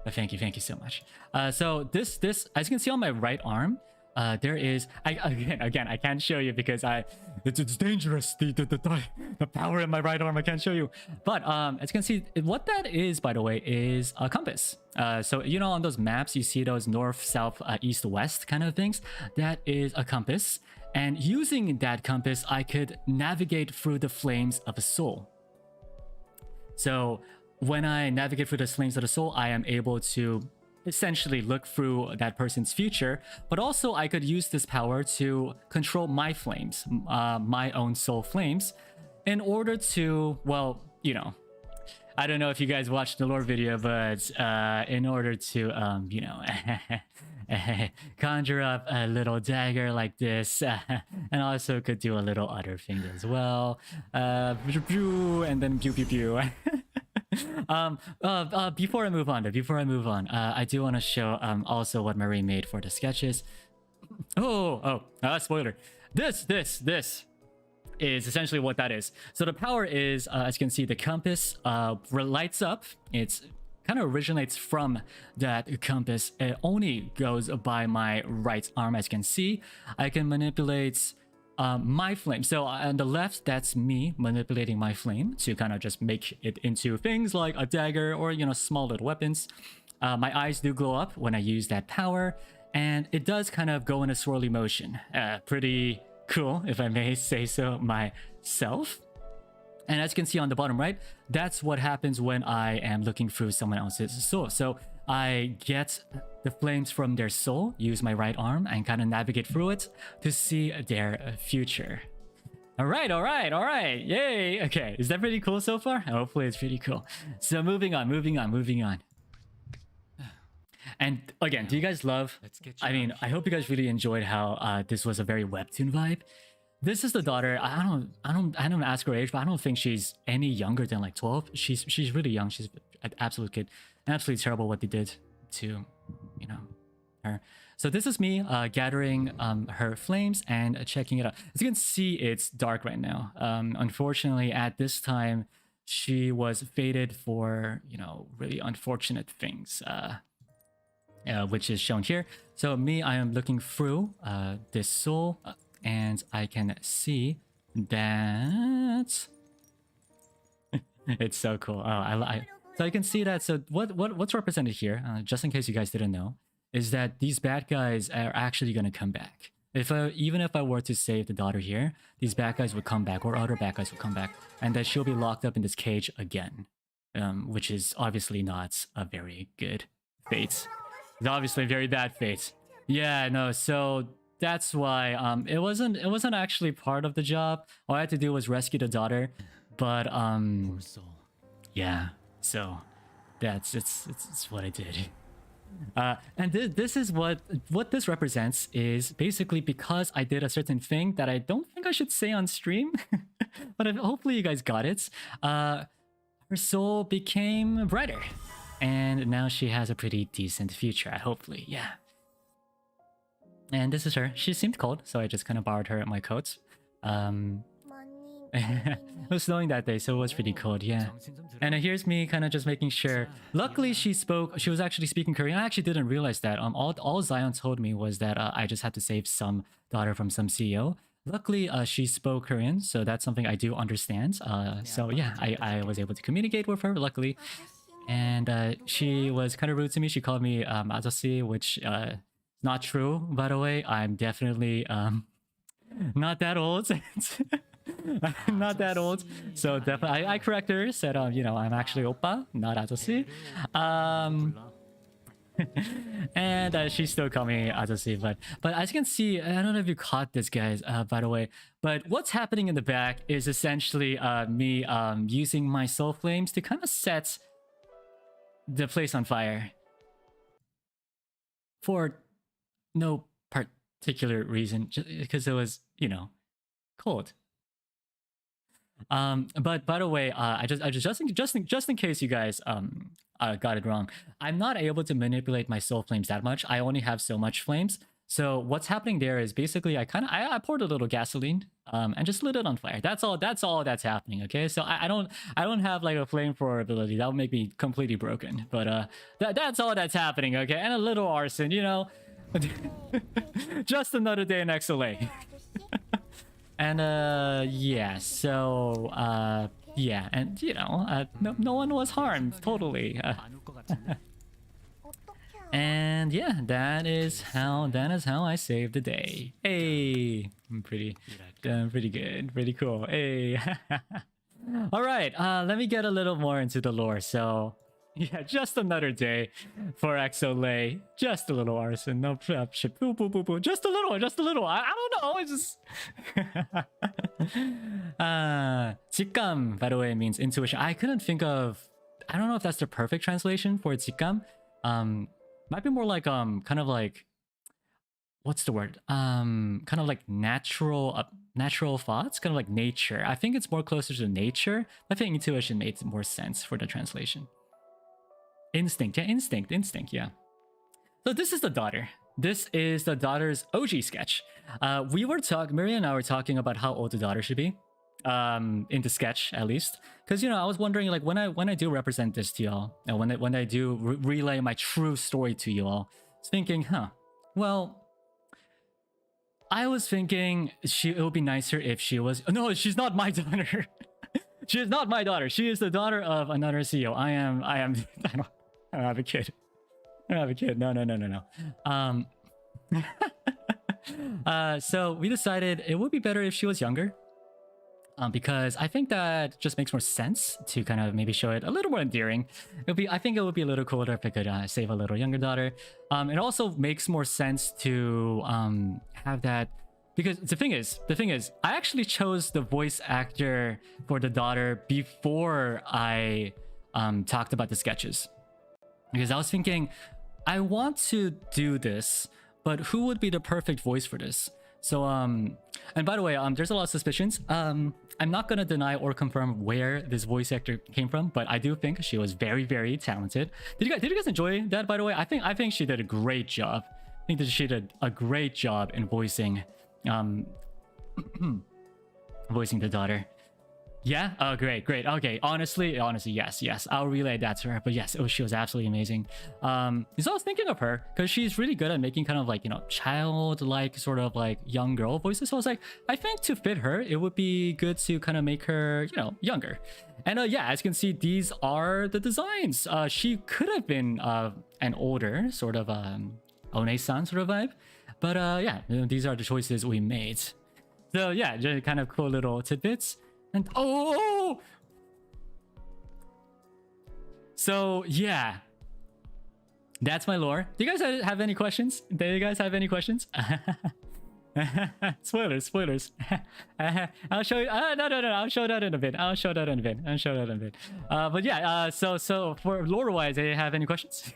A: But thank you so much. So this, as you can see on my right arm, there is again I can't show you because it's dangerous. The power in my right arm I can't show you. But as you can see, what that is, by the way, is a compass. So you know on those maps you see those north, south, east, west kind of things. That is a compass, and using that compass I could navigate through the flames of a soul. So when I navigate through the flames of the soul, I am able to essentially look through that person's future, but also I could use this power to control my flames, my own soul flames, in order to, well, you know, I don't know if you guys watched the lore video, but in order to, you know, conjure up a little dagger like this, and also could do a little other thing as well, and then pew pew pew. Before I move on, I do want to show also what Marie made for the sketches. Spoiler. This is essentially what that is. So the power is, as you can see, the compass lights up. It's kind of originates from that compass. It only goes by my right arm, as you can see. I can manipulate my flame. So on the left, that's me manipulating my flame to kind of just make it into things like a dagger or, you know, small little weapons. My eyes do glow up when I use that power, and it does kind of go in a swirly motion. Pretty cool, if I may say so myself. And as you can see on the bottom right, that's what happens when I am looking through someone else's soul. So I get the flames from their soul, use my right arm, and kind of navigate through it to see their future. All right. Yay. Okay, is that pretty cool so far? Hopefully it's pretty cool. So moving on. And again, do you guys love? I mean, I hope you guys really enjoyed how this was a very webtoon vibe. This is the daughter. I don't ask her age, but I don't think she's any younger than like 12. She's really young. She's an absolute kid. Absolutely terrible what they did to, you know, her. So this is me gathering her flames and checking it out. As you can see, it's dark right now. Unfortunately, at this time, she was fated for, you know, really unfortunate things, which is shown here. So me, I am looking through this soul, and I can see that it's so cool. So you can see that. So what's represented here, just in case you guys didn't know, is that these bad guys are actually going to come back. Even if I were to save the daughter here, these bad guys would come back, or other bad guys would come back, and that she'll be locked up in this cage again, which is obviously not a very good fate. It's obviously a very bad fate. Yeah, no. So that's why it wasn't actually part of the job. All I had to do was rescue the daughter, but yeah. So it's what I did. And this is what this represents is basically because I did a certain thing that I don't think I should say on stream, but hopefully you guys got it. Her soul became brighter, and now she has a pretty decent future, hopefully, yeah. And this is her. She seemed cold, so I just kind of borrowed her at my coat. It was snowing that day, so it was pretty cold, yeah. And here's me kind of just making sure. Luckily, she was actually speaking Korean. I actually didn't realize that. All Zion told me was that I just had to save some daughter from some CEO. Luckily, she spoke Korean, so that's something I do understand. So yeah, I was able to communicate with her, luckily. And she was kind of rude to me. She called me 아저씨, which not true, by the way. I'm definitely not that old. I'm not that old, so definitely I corrected her, said you know, I'm actually oppa, not 아저씨. And she's still coming as a see, but as you can see, I don't know if you caught this, guys, by the way, but what's happening in the back is essentially me using my soul flames to kind of set the place on fire for no particular reason, just because it was, you know, cold. But by the way, just in case you guys got it wrong, I'm not able to manipulate my soul flames that much. I only have so much flames. So what's happening there is basically I poured a little gasoline and just lit it on fire. That's all that's happening. Okay, so I don't have like a flamethrower ability. That would make me completely broken. But that's all that's happening. Okay, and a little arson, you know. Just another day in XLA. And yeah, so yeah, and you know, no one was harmed, totally. And yeah, that is how I saved the day. Hey, I'm pretty good, pretty cool. Hey. All right, let me get a little more into the lore. So yeah, just another day for XSOLEIL. Just a little arson. No shit. Boo, boo, boo, boo. Just a little. I don't know. It's just 직감, by the way, means intuition. I couldn't think of, I don't know if that's the perfect translation for 직감. Might be more like kind of like, what's the word? Kind of like natural thoughts, kind of like nature. I think it's more closer to nature. I think intuition made more sense for the translation. Instinct, yeah, instinct, yeah. So this is the daughter. This is the daughter's OG sketch. We were Maria and I were talking about how old the daughter should be, in the sketch at least, because you know I was wondering like when I do represent this to y'all, and when I do relay my true story to you all, I was thinking, well, I was thinking it would be nicer if she was. No, she's not my daughter. She is not my daughter. She is the daughter of another CEO. I don't have a kid. I don't have a kid. No. So we decided it would be better if she was younger. Because I think that just makes more sense to kind of maybe show it a little more endearing. I think it would be a little cooler if I could save a little younger daughter. It also makes more sense to have that, because the thing is, I actually chose the voice actor for the daughter before I talked about the sketches. Because I was thinking, I want to do this, but who would be the perfect voice for this? So, and by the way, there's a lot of suspicions. I'm not gonna deny or confirm where this voice actor came from, but I do think she was very, very talented. Did you guys enjoy that? By the way, I think she did a great job. I think that she did a great job in voicing, voicing the daughter. Yeah. Oh, great. Okay. Honestly, yes. I'll relay that to her. But yes, she was absolutely amazing. So I was thinking of her because she's really good at making kind of like, you know, childlike sort of like young girl voices. So I was like, I think to fit her, it would be good to kind of make her, you know, younger. And yeah, as you can see, these are the designs. She could have been an older sort of One-san sort of vibe, but yeah, these are the choices we made. So yeah, just kind of cool little tidbits. And oh, so yeah, that's my lore. Do you guys have any questions? Spoilers. I'll show you. No. I'll show that in a bit. But yeah. So for lore wise, do you have any questions?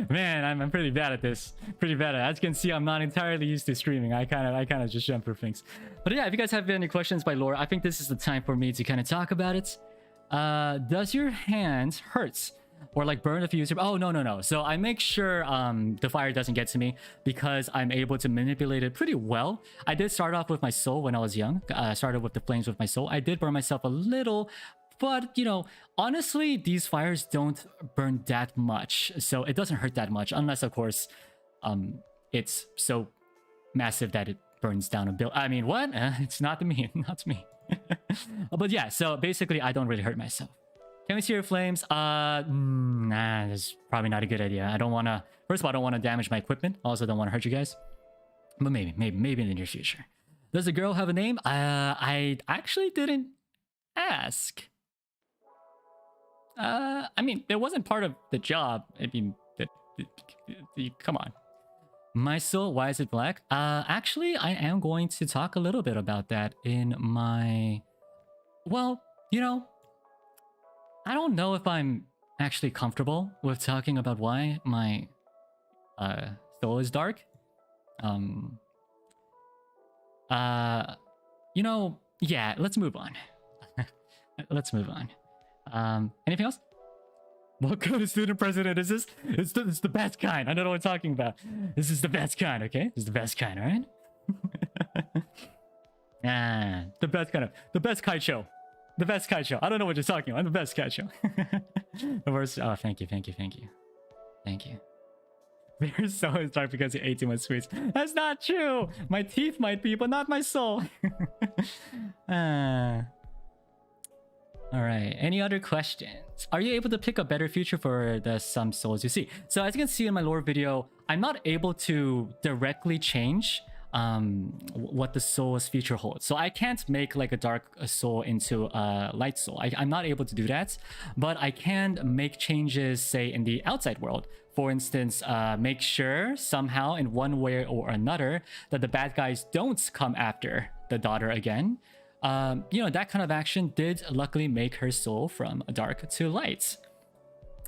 A: Man, I'm pretty bad at this. As you can see, I'm not entirely used to streaming. I kind of just jump through things. But yeah, if you guys have any questions by lore, I think this is the time for me to kind of talk about it. Does your hand hurt or like burn if you use it? Oh, no. So I make sure the fire doesn't get to me because I'm able to manipulate it pretty well. I did start off with my soul when I was young. I started with the flames with my soul. I did burn myself a little, but you know, honestly, these fires don't burn that much, so it doesn't hurt that much, unless of course it's so massive that it burns down a building. I mean, what? It's not me. But yeah, so basically I don't really hurt myself. Can we see your flames? Nah, that's probably not a good idea. First of all, I don't want to damage my equipment. Also don't want to hurt you guys, but maybe in the near future. Does the girl have a name? I actually didn't ask. I mean, it wasn't part of the job. I mean, Come on. My soul, why is it black? Actually, I am going to talk a little bit about that in my... Well, you know, I don't know if I'm actually comfortable with talking about why my soul is dark. You know, yeah, let's move on. Let's move on. Anything else? What kind of student president is this? It's the best kind. I don't know what I'm talking about. This is the best kind, okay? This is the best kind, alright? The best kind of... The best kite show. The best kite show. I don't know what you're talking about. I'm the best kite show. The worst... Oh, thank you. Thank you. Your soul is dark because you ate too much sweets. That's not true! My teeth might be, but not my soul. Alright, any other questions? Are you able to pick a better future for the some souls you see? So as you can see in my lore video, I'm not able to directly change what the soul's future holds. So I can't make like a dark soul into a light soul. I'm not able to do that, but I can make changes, say, in the outside world. For instance, make sure somehow in one way or another that the bad guys don't come after the daughter again. You know, that kind of action did luckily make her soul from dark to light.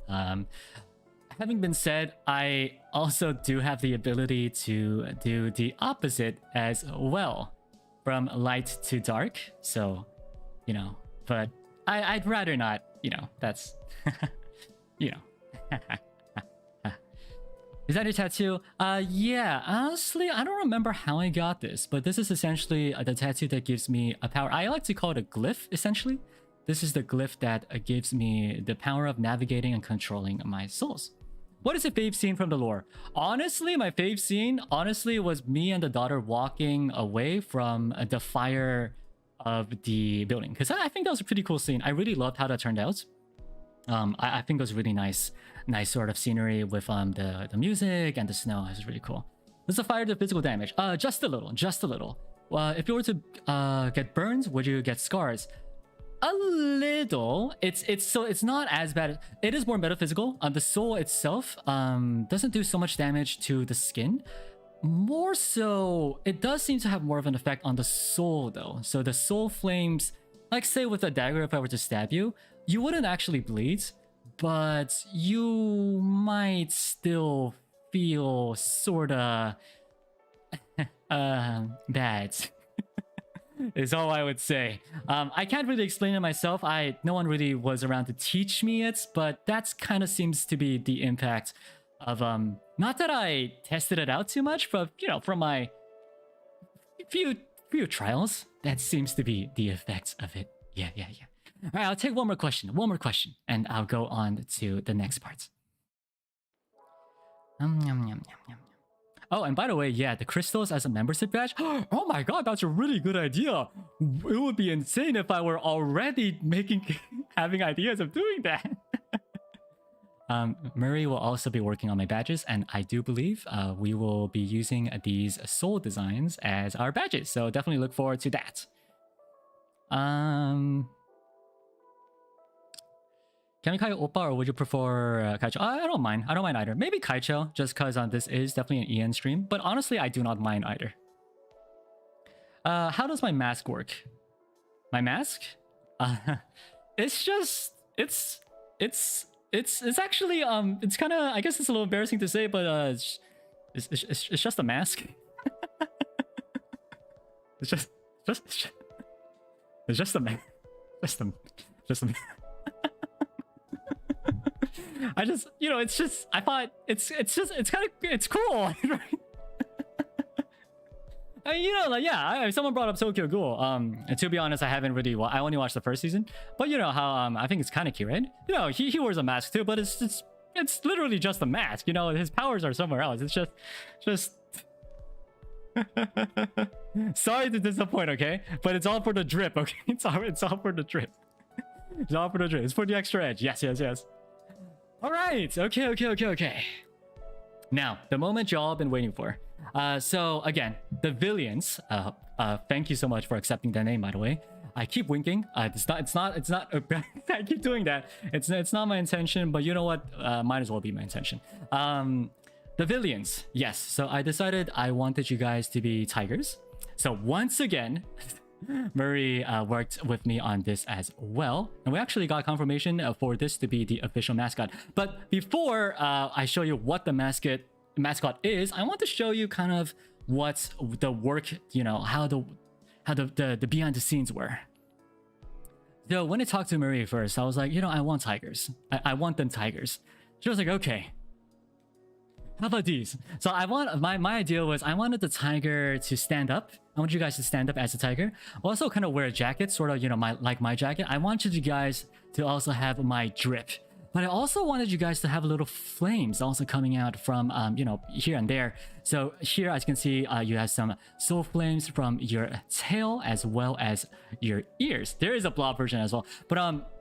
A: Having been said, I also do have the ability to do the opposite as well, from light to dark. So, you know, but I'd rather not, you know, that's, you know. Is that a tattoo? Yeah, honestly, I don't remember how I got this, but this is essentially the tattoo that gives me a power. I like to call it a glyph, essentially. This is the glyph that gives me the power of navigating and controlling my souls. What is your fave scene from the lore? Honestly, my fave scene, was me and the daughter walking away from the fire of the building. Because I think that was a pretty cool scene. I really loved how that turned out. I think it was really nice sort of scenery with the music and the snow. It was really cool. Does the fire do physical damage? Just a little. If you were to get burned, would you get scars? A little. It's not as bad. It is more metaphysical. The soul itself doesn't do so much damage to the skin. More so, it does seem to have more of an effect on the soul though. So the soul flames, like say with a dagger, if I were to stab you, you wouldn't actually bleed, but you might still feel sorta bad. Is all I would say. I can't really explain it myself. No one really was around to teach me it, but that's kind of seems to be the impact of not that I tested it out too much, but you know, from my few trials, that seems to be the effects of it. Yeah. All right, I'll take one more question, and I'll go on to the next part. Oh, and by the way, yeah, the crystals as a membership badge. Oh my god, that's a really good idea. It would be insane if I were already having ideas of doing that. Murray will also be working on my badges, and I do believe we will be using these soul designs as our badges. So definitely look forward to that. Kamikaze Oppa, or would you prefer Kaicho? I don't mind. I don't mind either. Maybe Kaicho, just because this is definitely an EN stream. But honestly, I do not mind either. How does my mask work? My mask? It's just... It's actually... It's kind of... I guess it's a little embarrassing to say, but it's just a mask. It's just a mask. Just a mask. I just, you know, it's just, I thought it's cool, right? I mean, you know, like, yeah, someone brought up Tokyo Ghoul. And to be honest, I haven't really, I only watched the first season, but you know how, I think it's kind of cute, right? You know, he wears a mask too, but it's literally just a mask, you know, his powers are somewhere else. It's just, sorry to disappoint, okay? But it's all for the drip, okay? It's all for the drip. It's all for the drip. It's for the extra edge. Yes. All right. Okay. Now, the moment y'all been waiting for. So again, the Villians. Thank you so much for accepting that name, by the way. I keep winking. It's not. I keep doing that. It's not my intention, but you know what? Might as well be my intention. The Villians. Yes. So I decided I wanted you guys to be tigers. So once again, Murray worked with me on this as well, and we actually got confirmation for this to be the official mascot. But before I show you what the mascot is, I want to show you kind of what the work, you know, how the behind the scenes were. So when I talked to Marie first, I was like, you know, I want tigers. I want them tigers. She was like, okay, how about these? So I want my idea was I wanted the tiger to stand up. I want you guys to stand up as a tiger. Also kind of wear a jacket, sort of, you know, my jacket. I wanted you guys to also have my drip. But I also wanted you guys to have little flames also coming out from, you know, here and there. So here, as you can see, you have some soul flames from your tail as well as your ears. There is a blob version as well. But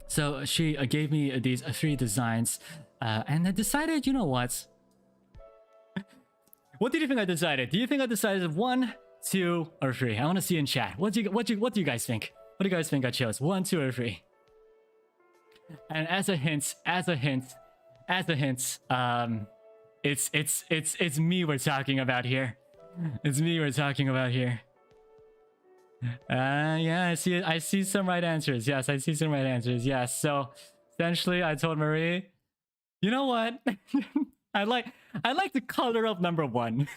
A: so she gave me these 3 designs, and I decided, you know what? What did you think I decided? Do you think I decided 1, 2, or 3? I want to see in chat. What do you guys think? What do you guys think I chose? 1, 2, or 3? And as a hint, it's me we're talking about here. It's me we're talking about here. Yeah, I see some right answers. Yes, I see some right answers. Yes. So essentially I told Marie, you know what? I like the color of number 1.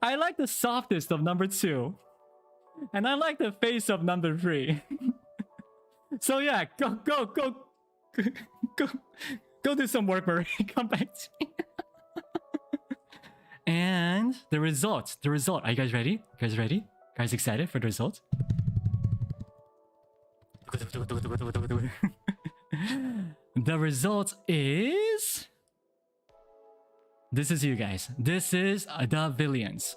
A: I like the softest of number 2. And I like the face of number 3. So yeah, go do some work, Marie. Come back to me. And the result. Are you guys ready? You guys ready? Guys excited for the result? The result is... This is you guys. This is the Villians.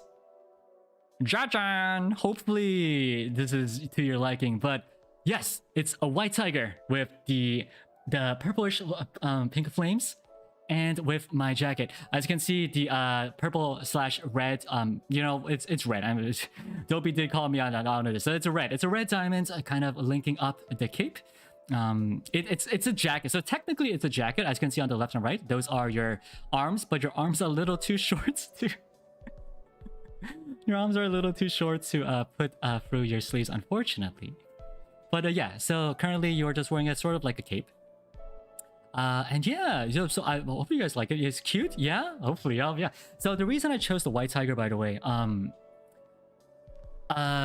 A: Jajan! Hopefully this is to your liking, but yes, it's a white tiger with the purplish pink flames, and with my jacket. As you can see, the purple/red, you know, it's red. I mean, Dopey did call me on this, so it's a red. It's a red diamond, kind of linking up the cape. It's a jacket, so technically it's a jacket. As you can see on the left and right, those are your arms, but your arms are a little too short to your arms are a little too short to put through your sleeves, unfortunately. But yeah, so currently you're just wearing it sort of like a cape. And yeah, so I hope you guys like it. It's cute, yeah. Hopefully, yeah. So the reason I chose the white tiger, by the way,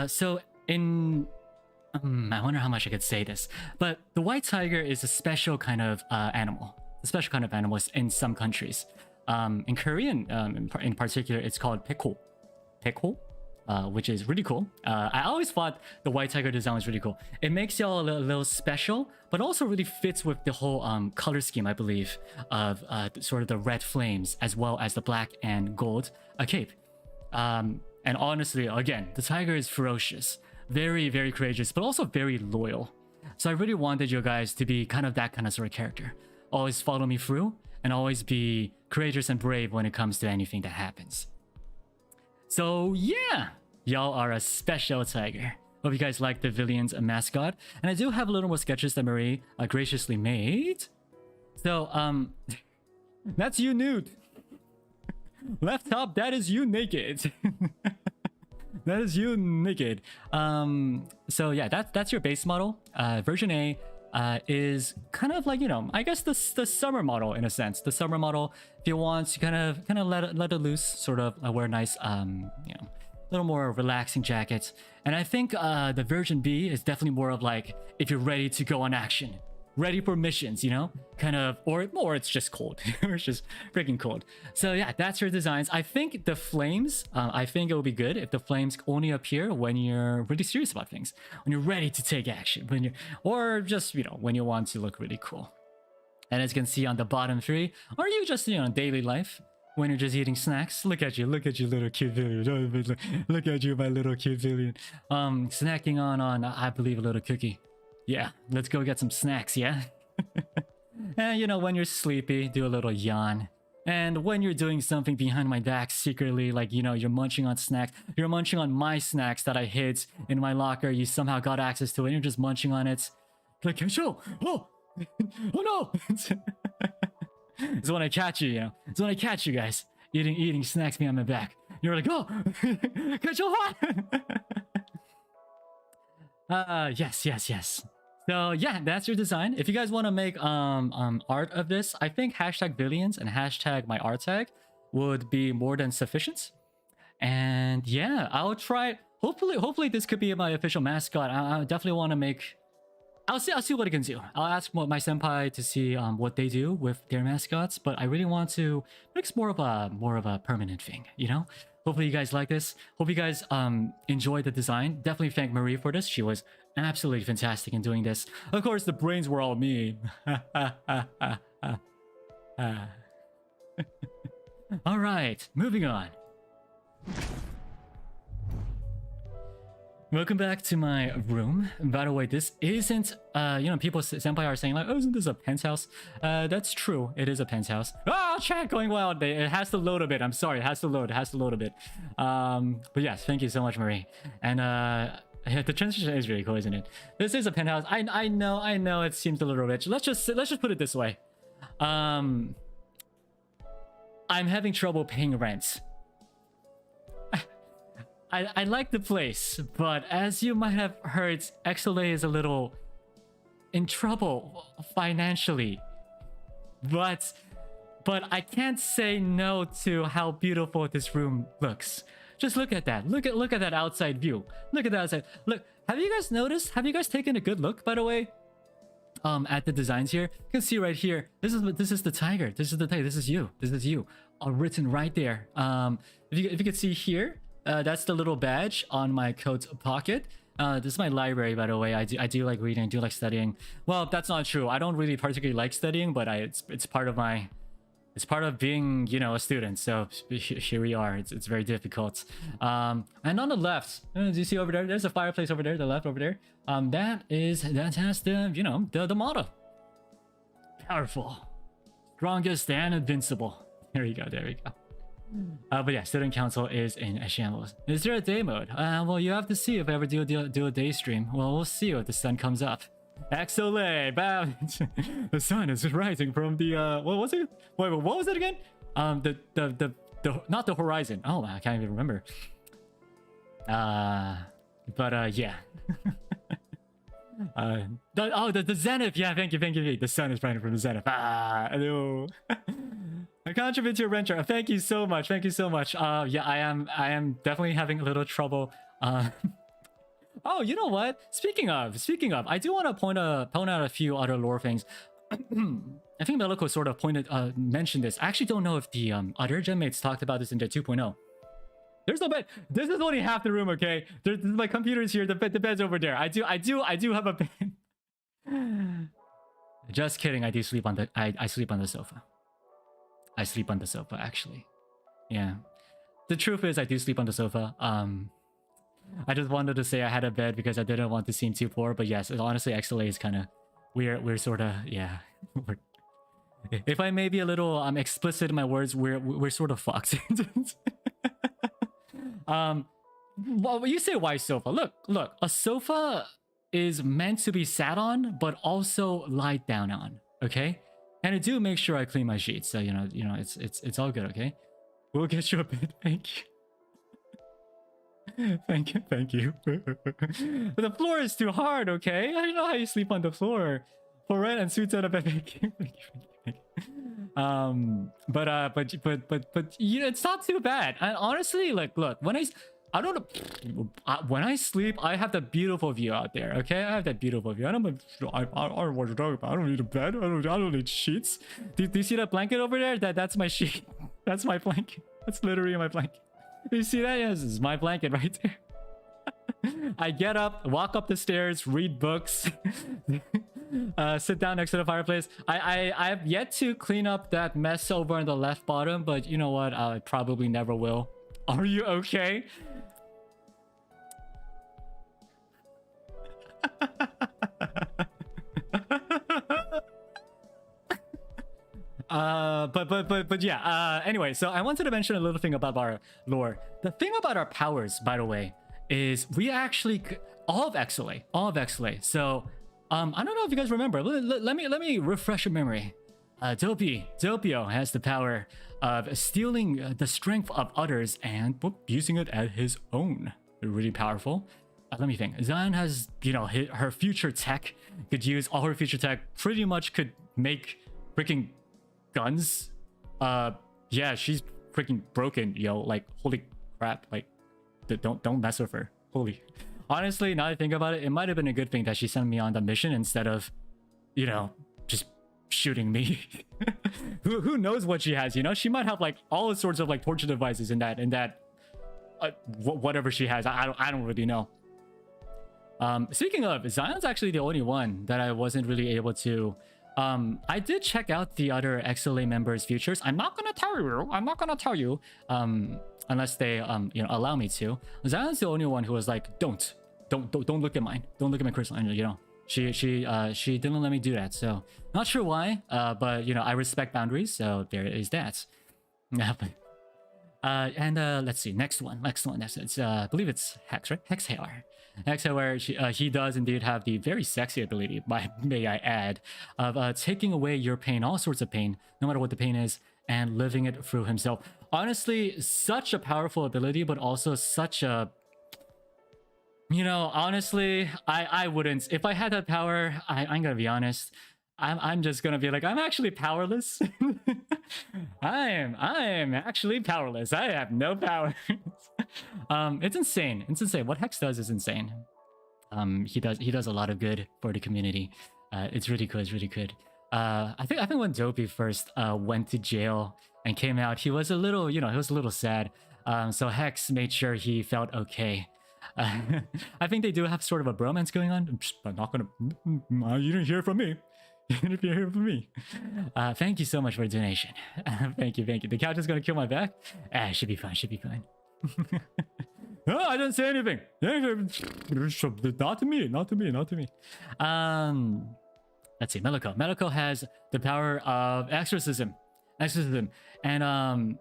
A: so in I wonder how much I could say this, but the white tiger is a special kind of animal. A special kind of animal in some countries. In Korean, in particular, it's called peko, which is really cool. I always thought the white tiger design was really cool. It makes y'all a little special, but also really fits with the whole color scheme, I believe, of sort of the red flames as well as the black and gold cape. And honestly, again, the tiger is ferocious, very, very courageous, but also very loyal. So I really wanted you guys to be kind of that kind of sort of character. Always follow me through and always be courageous and brave when it comes to anything that happens. So yeah, y'all are a special tiger. Hope you guys like the Villians mascot. And I do have a little more sketches that Marie graciously made. So, that's you nude. Left top, that is you naked. That is you naked. So yeah, that's your base model. Version A is kind of like, you know, I guess the summer model in a sense. The summer model, if you want to kind of let it loose, sort of wear nice, you know, little more relaxing jackets. And I think the version B is definitely more of like, if you're ready to go on action, ready for missions, you know, kind of, or it's just cold. It's just freaking cold. So yeah, that's your designs. I think the flames, I think it will be good if the flames only appear when you're really serious about things, when you're ready to take action, when you're, or just, you know, when you want to look really cool. And as you can see on the bottom 3, or you just, you know, daily life, when you're just eating snacks. Look at you little cute Villian. Look at you, my little cute Villian. Snacking on I believe a little cookie. Yeah, let's go get some snacks, yeah? And you know, when you're sleepy, do a little yawn. And when you're doing something behind my back secretly, like, you know, you're munching on snacks, you're munching on my snacks that I hid in my locker, you somehow got access to it, and you're just munching on it. Like, Show! Oh! Oh no! It's when I catch you, you know. It's when I catch you guys eating snacks behind my back. You're like, oh! Catch you yes. So yeah, that's your design. If you guys want to make art of this, I think hashtag billions and hashtag my art tag would be more than sufficient. And yeah, I'll try. Hopefully this could be my official mascot. I definitely want to make. I'll see what I can do. I'll ask my senpai to see what they do with their mascots, but I really want to make more of a permanent thing, you know? Hopefully you guys like this. Hope you guys enjoyed the design. Definitely thank Marie for this. She was absolutely fantastic in doing this. Of course, the brains were all me. All right, moving on. Welcome back to my room. By the way, this isn't, you know, people, senpai are saying like, oh, isn't this a penthouse? That's true. It is a penthouse. Oh, chat going wild. It has to load a bit. I'm sorry. It has to load a bit. But yes, thank you so much, Marie. And, yeah, the transition is really cool, isn't it? This is a penthouse. I know it seems a little rich. Let's just put it this way. I'm having trouble paying rent. I like the place, but as you might have heard, XSOLEIL is a little in trouble financially. But I can't say no to how beautiful this room looks. Just look at that. Look at that outside view. Look at that outside. Look, have you guys noticed? Have you guys taken a good look, by the way? At the designs here, you can see right here. This is the tiger. This is the tiger. This is you. All written right there. If you could see here. That's the little badge on my coat pocket. This is my library, by the way. I do like reading, I do like studying. Well, that's not true. I don't really particularly like studying, but it's part of my, it's part of being, you know, a student. So here we are. It's very difficult. And on the left, do you see over there? There's a fireplace over there. The left over there. That has the, you know, the motto. Powerful, strongest, and invincible. There we go. But yeah, student council is in shambles. Is there a day mode? Well, you have to see if I ever do a day stream. Well, we'll see if the sun comes up. XSOLEIL, bow. The sun is rising from the what was it? Wait, what was it again? The not the horizon. Oh, I can't even remember. But yeah. The zenith. Yeah, thank you. The sun is rising from the zenith. Hello. I contribute to your renter. Thank you so much. Yeah, I am definitely having a little trouble. Oh, you know what? Speaking of, I do want to point out a few other lore things. I think Meliko sort of mentioned this. I actually don't know if the other gen mates talked about this in their 2.0. There's no bed. This is only half the room, okay? My computer's here. The bed's over there. I do have a bed. Just kidding. I do sleep on the. I sleep on the sofa. I sleep on the sofa, actually. Yeah. The truth is, I do sleep on the sofa. I just wanted to say I had a bed because I didn't want to seem too poor. But yes, honestly, XSOLEIL is kind of... We're sort of... Yeah. If I may be a little explicit in my words, we're sort of fucked. Well, you say why sofa? Look. A sofa is meant to be sat on, but also lied down on. Okay? And I do make sure I clean my sheets, so you know, it's all good, okay? We'll get you a bed, thank you. Thank you. The floor is too hard, okay? I don't know how you sleep on the floor. For rent and suits out of bed, thank you. But you know, it's not too bad. And honestly, like, look, when I sleep, I have that beautiful view out there. Okay, I have that beautiful view. I don't know what you're talking about. I don't need a bed. I don't need sheets. Do you see that blanket over there? That's my sheet. That's my blanket. That's literally my blanket. Do you see that? Yes, this is my blanket right there. I get up, walk up the stairs, read books, sit down next to the fireplace. I've yet to clean up that mess over on the left bottom, but you know what? I probably never will. Are you okay? But yeah. Anyway, so I wanted to mention a little thing about our lore. The thing about our powers, by the way, is we actually all of XSOLEIL. So I don't know if you guys remember. Let me refresh your memory. Doppio has the power of stealing the strength of others and using it as his own. Really powerful. Let me think. Zion has, you know, her future tech. Could use all her future tech. Pretty much could make freaking guns. Yeah, she's freaking broken, yo. Like, holy crap. Like, don't mess with her. Holy. Honestly, now that I think about it, it might have been a good thing that she sent me on the mission instead of, you know, just shooting me. who knows what she has, you know? She might have like all sorts of like torture devices in that whatever she has. I don't really know. Speaking of, Zion's actually the only one that I wasn't really able to. I did check out the other XSOLEIL members' futures. I'm not gonna tell you. Unless they you know, allow me to. Zion's the only one who was like, don't look at mine. Don't look at my crystal engine. You know, she didn't let me do that. So not sure why. But you know, I respect boundaries. So there is that. And let's see, next one. It's I believe it's Hex, right? Hex where he does indeed have the very sexy ability, may I add, of taking away your pain, all sorts of pain, no matter what the pain is, and living it through himself. Honestly, such a powerful ability, but also such a, you know, honestly, I wouldn't, if I had that power, I'm gonna be honest, I'm just gonna be like, I'm actually powerless. I am actually powerless. I have no power. It's insane. What Hex does is insane. He does a lot of good for the community. It's really good. I think when Dopey first went to jail and came out, he was a little, you know, he was a little sad. So Hex made sure he felt okay. I think they do have sort of a bromance going on. I'm not gonna. You didn't hear it from me. If you're here for me. Thank you so much for the donation. Thank you. The couch is gonna kill my back. Should be fine. No, I didn't say anything. Not to me. Let's see. Meliko has the power of exorcism. And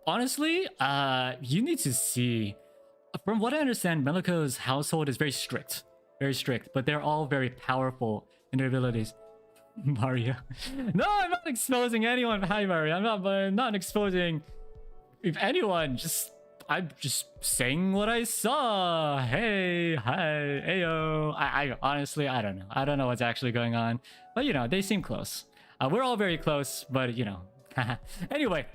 A: honestly, you need to see. From what I understand, Meliko's household is very strict, but they're all very powerful in their abilities. Mario. No, I'm not exposing anyone. Hi, Mario. I'm not exposing anyone. I'm just saying what I saw. Hey, hi, ayo. I honestly, I don't know. I don't know what's actually going on. But, you know, they seem close. We're all very close, but, you know. Anyway,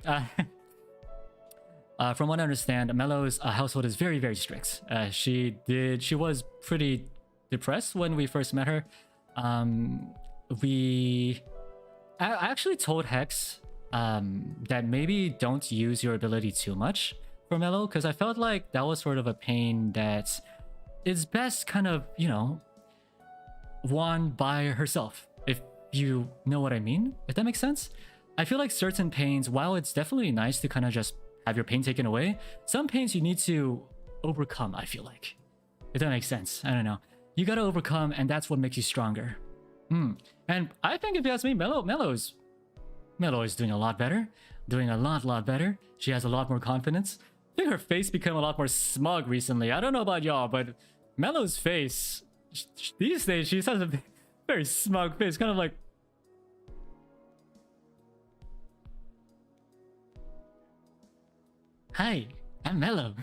A: from what I understand, Melo's household is very, very strict. She was pretty depressed when we first met her. I actually told Hex that maybe don't use your ability too much for Melo, because I felt like that was sort of a pain that is best kind of, you know, won by herself, if you know what I mean, if that makes sense. I feel like certain pains, while it's definitely nice to kind of just have your pain taken away, some pains you need to overcome, I feel like, if that makes sense. I don't know, you gotta overcome, and that's what makes you stronger. And I think, if you ask me, Melo is doing a lot better. Doing a lot better. She has a lot more confidence. I think her face became a lot more smug recently. I don't know about y'all, but Melo's face, these days, she has a very smug face. Kind of like... Hi, I'm Melo.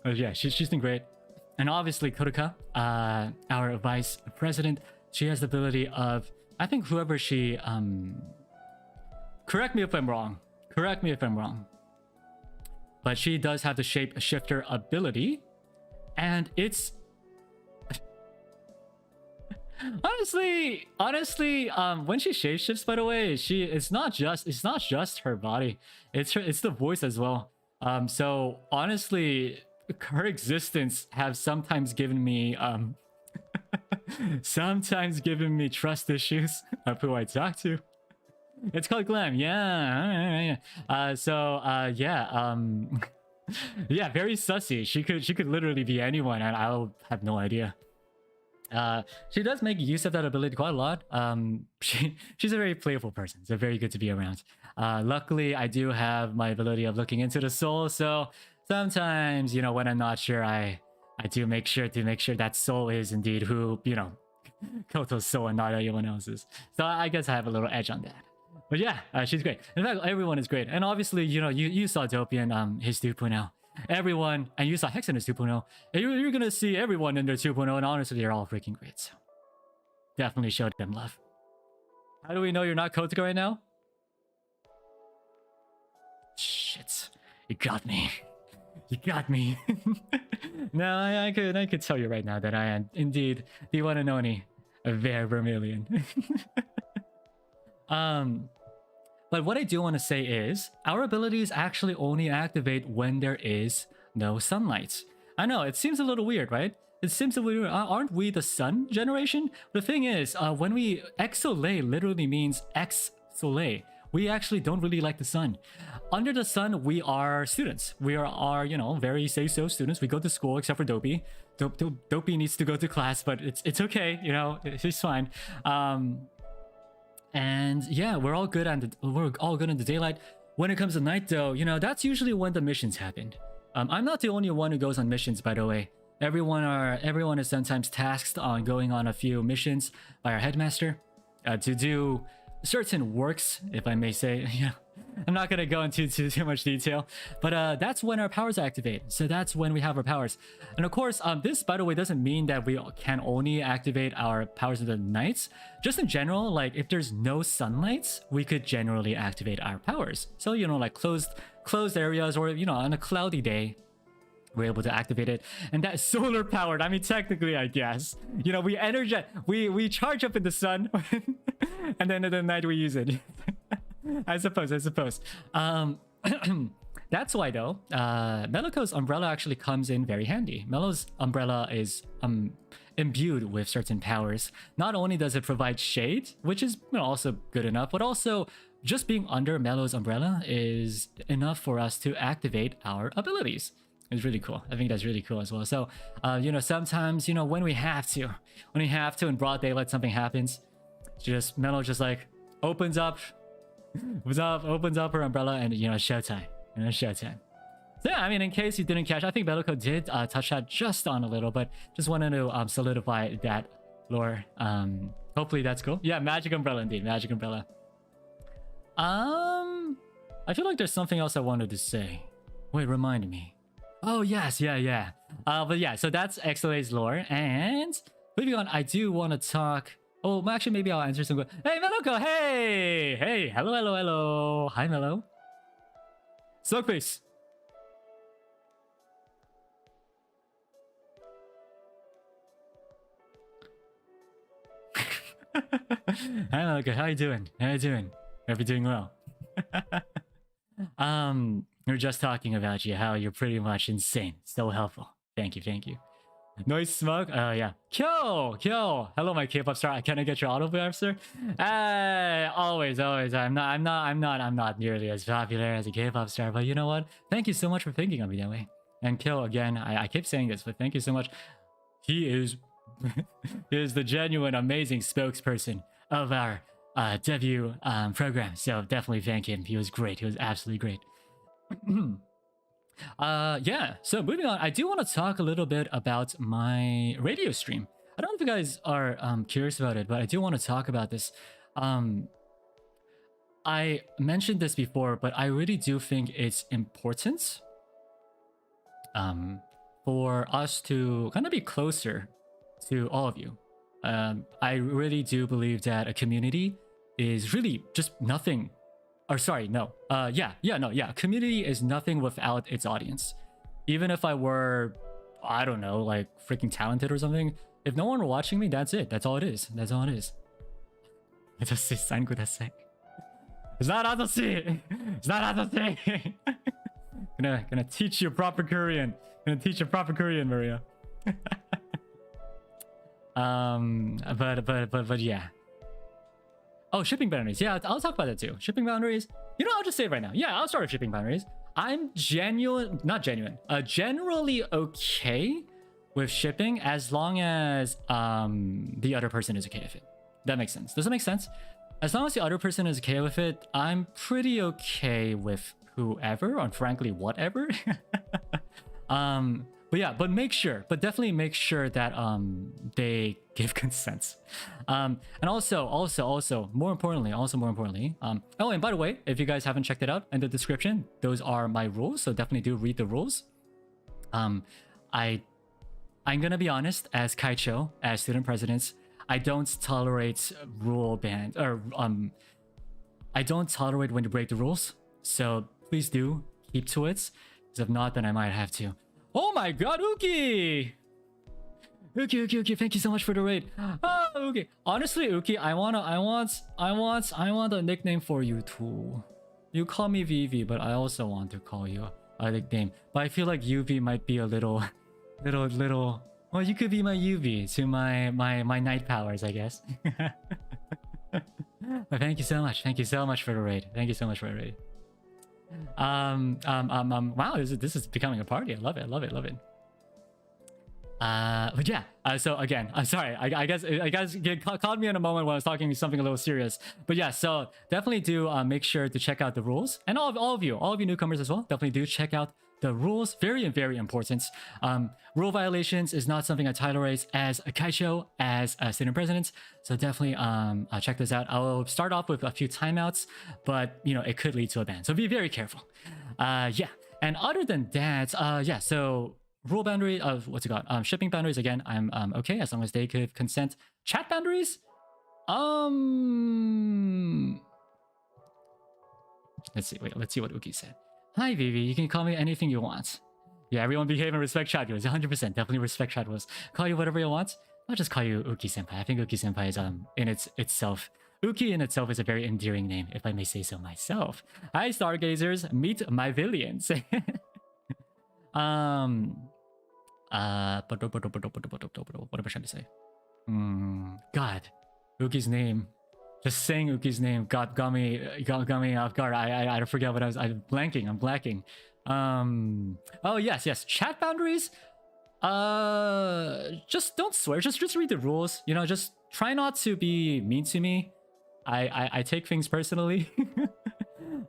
A: Yeah, she's doing great. And obviously Kuruka, our vice president, she has the ability of, I think whoever she, correct me if I'm wrong, but she does have the shape shifter ability, and it's honestly, when she shape shifts, by the way, it's not just her body, it's the voice as well. So honestly, her existence has sometimes given me trust issues of who I talk to. It's called glam. Yeah. Yeah, very sussy. She could literally be anyone, and I'll have no idea. She does make use of that ability quite a lot. She's a very playful person, so very good to be around. Luckily, I do have my ability of looking into the soul, so sometimes, you know, when I'm not sure, I do make sure that soul is indeed who, you know, Koto's soul and not anyone else's. So I guess I have a little edge on that. But yeah, she's great. In fact, everyone is great. And obviously, you know, you saw Dopian, his 2.0. Everyone, and you saw Hex in his 2.0. And you're gonna see everyone in their 2.0, and honestly, they're all freaking great. So definitely show them love. How do we know you're not Kotoko right now? Shit. You got me. You got me. No, I could tell you right now that I am indeed the one and only Vermillion. But what I do want to say is, our abilities actually only activate when there is no sunlight. I know, it seems a little weird, right? It seems a little weird. Aren't we the sun generation? The thing is, when we... XSOLEIL literally means XSOLEIL. We actually don't really like the sun. Under the sun, we are students. We are you know, very say-so students. We go to school, except for Dopey. Dopey needs to go to class, but it's okay, you know, he's fine. And yeah, we're all good in the daylight. When it comes to night, though, you know, that's usually when the missions happen. I'm not the only one who goes on missions, by the way. Everyone is sometimes tasked on going on a few missions by our headmaster to do certain works, if I may say. Yeah, I'm not gonna go into too much detail, but that's when our powers activate. So that's when we have our powers. And of course, this, by the way, doesn't mean that we can only activate our powers in the nights. Just in general, like if there's no sunlight, we could generally activate our powers. So, you know, like closed areas, or, you know, on a cloudy day, we're able to activate it. And that's solar powered. I mean, technically, I guess, you know, we charge up in the sun and then in the night we use it. I suppose. That's why, though, Meloco's umbrella actually comes in very handy. Melo's umbrella is imbued with certain powers. Not only does it provide shade, which is, you know, also good enough, but also just being under Melo's umbrella is enough for us to activate our abilities. It's really cool. I think that's really cool as well. So, you know, sometimes, you know, when we have to in broad daylight, something happens. Melo just like opens up her umbrella, and, you know, showtime. Showtime. So yeah, I mean, in case you didn't catch, I think Meloco did touch that just on a little, but just wanted to solidify that lore. Hopefully that's cool. Yeah, magic umbrella indeed, magic umbrella. I feel like there's something else I wanted to say. Wait, remind me. Oh yes, yeah. But yeah, so that's XLA's lore, and moving on, I do want to talk. Oh, actually, maybe I'll answer some. Hey, Meloco, hey, hello. Hi, Melo. Slugface. Hi, Meloco, how you doing? Hope you're doing well. We were just talking about you, how you're pretty much insane. So helpful. Thank you. Noise smoke? Yeah. Kyo! Hello, my K-pop star. Can I get your autograph, sir? Always. I'm not nearly as popular as a K-pop star, but you know what? Thank you so much for thinking of me that way. And Kyo, again, I keep saying this, but thank you so much. He is the genuine, amazing spokesperson of our debut program. So definitely thank him. He was great. He was absolutely great. Yeah, so moving on, I do want to talk a little bit about my radio stream. I don't know if you guys are curious about it, but I do want to talk about this. I mentioned this before, but I really do think it's important for us to kind of be closer to all of you. I really do believe that a community is really just nothing. Or sorry, no. Community is nothing without its audience. Even if I were, I don't know, like freaking talented or something, if no one were watching me, that's it. That's all it is. It's not adosi. Gonna teach you proper Korean. Maria. But yeah. Oh, shipping boundaries. Yeah, I'll talk about that too. Shipping boundaries. You know, I'll just say it right now. Yeah, I'll start with shipping boundaries. I'm generally okay with shipping as long as the other person is okay with it. That makes sense. Does that make sense? As long as the other person is okay with it, I'm pretty okay with whoever, or frankly, whatever. But yeah, but definitely make sure that they give consent. And also more importantly, oh, and by the way, if you guys haven't checked it out, in the description, those are my rules, so definitely do read the rules. I'm gonna be honest, as Kaicho, as student presidents, I don't tolerate rule ban, or I don't tolerate when you break the rules. So please do keep to it, because if not, then I might have to. Oh my god, Uki! Uki, thank you so much for the raid. Oh, Uki. Honestly, Uki, I want a nickname for you too. You call me Vivi, but I also want to call you a nickname. But I feel like UV might be a little. Well, you could be my UV to my night powers, I guess. But thank you so much. Thank you so much for the raid. Thank you so much for the raid. Wow, this is becoming a party. I love it. But yeah, so again, I'm sorry. I guess caught me in a moment when I was talking something a little serious. But yeah, so definitely do make sure to check out the rules, and all of you newcomers as well. Definitely do check out the rules. Very important. Rule violations is not something I tolerate as a Kaicho, as a student president. So definitely check this out. I will start off with a few timeouts, but you know, it could lead to a ban. So be very careful. Yeah. And other than that, yeah, so rule boundary of what's it called? Shipping boundaries, again, I'm okay as long as they could consent. Chat boundaries? Let's see what Uki said. Hi Vivi, you can call me anything you want. Yeah, everyone behave and respect chat rules. 100%, definitely respect chat rules. Call you whatever you want. I'll just call you Uki Senpai. I think Uki Senpai is in itself. Uki in itself is a very endearing name, if I may say so myself. Hi stargazers, meet my villains. What am I trying to say? God, Uki's name. Just saying Uki's name got me off guard. I forget what I'm blanking. Oh yes. Chat boundaries. Just don't swear. Just read the rules. You know, just try not to be mean to me. I take things personally.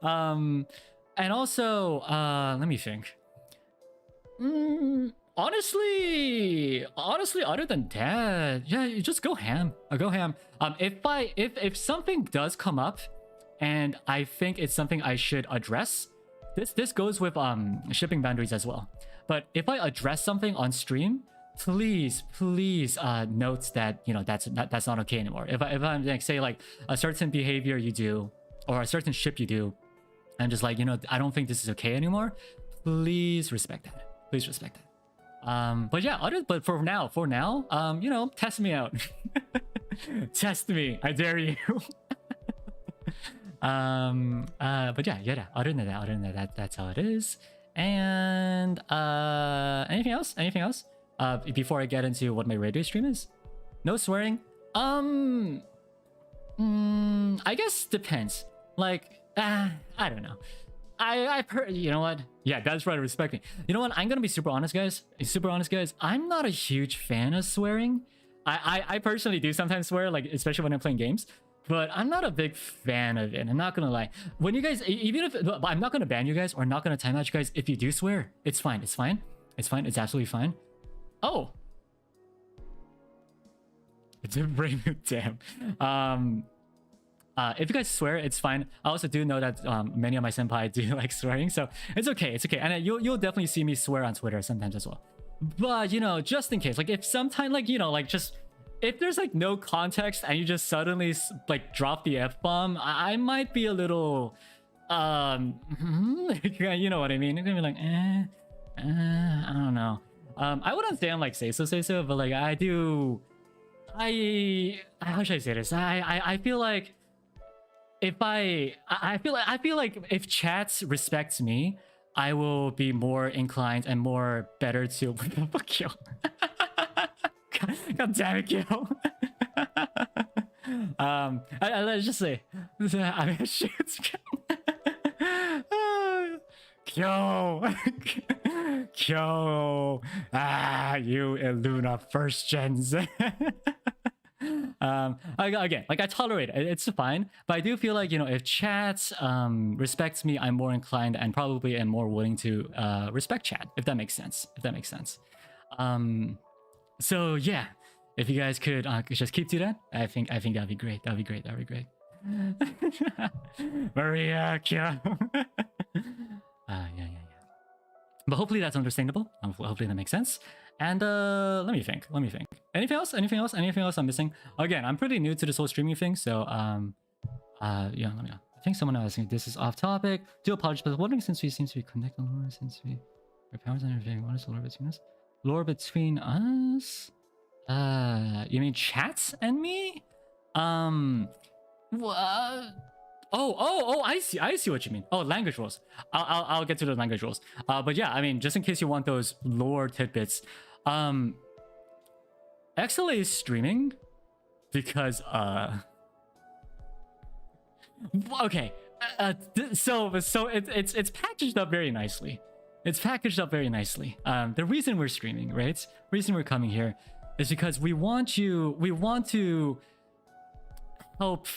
A: And also, let me think. Honestly, other than that, yeah, you just go ham. Go ham. If something does come up, and I think it's something I should address, this goes with shipping boundaries as well. But if I address something on stream, please note that, you know, that's not okay anymore. If I'm like, say like a certain behavior you do or a certain ship you do, I'm just like, you know, I don't think this is okay anymore. Please respect that. Please respect that. But yeah, but for now, you know, test me out. Test me, I dare you. But yeah, other than that, that's how it is. And anything else? Before I get into what my radio stream is? No swearing. I guess depends. Like, I don't know. You know what? Yeah, that's right, respecting. You know what? I'm gonna be super honest, guys. I'm not a huge fan of swearing. I personally do sometimes swear, like especially when I'm playing games, but I'm not a big fan of it. I'm not gonna lie. When you guys, even if I'm not gonna ban you guys or not gonna time out you guys if you do swear, it's fine. It's absolutely fine. Oh, it's a brain damn. If you guys swear, it's fine. I also do know that many of my senpai do like swearing, so it's okay. And you'll definitely see me swear on Twitter sometimes as well. But you know, just in case, like if sometime, like, you know, like just if there's like no context and you just suddenly like drop the F-bomb, I might be a little you know what I mean? You're gonna be like, I don't know. I wouldn't say I'm like say so, but like how should I say this? I feel like I feel like if chats respects me, I will be more inclined and more better to fuck you. God damn it, Kyo. Let's just say, I mean, shit. Kyo, Yo, you Illuna first gens. Again, like I tolerate it, it's fine, but I do feel like, you know, if chat respects me, I'm more inclined and probably am more willing to respect chat, if that makes sense. So yeah, if you guys could just keep to that, I think that'd be great. That'd be great. Maria, yeah. Yeah. But hopefully that's understandable. Hopefully that makes sense. And let me think. Anything else I'm missing? Again, I'm pretty new to this whole streaming thing, so yeah, let me know. I think someone else asking, this is off topic. Do apologize, but wondering, since we seem to be connected on since we our powers and everything, what is the lore between us? Lore between us? You mean chat and me? Oh, I see what you mean. Oh, language rules. I'll get to the language rules. But yeah, I mean, just in case you want those lore tidbits, XLA is streaming because okay, so it's packaged up very nicely. The reason we're streaming, right? The reason we're coming here is because we want to help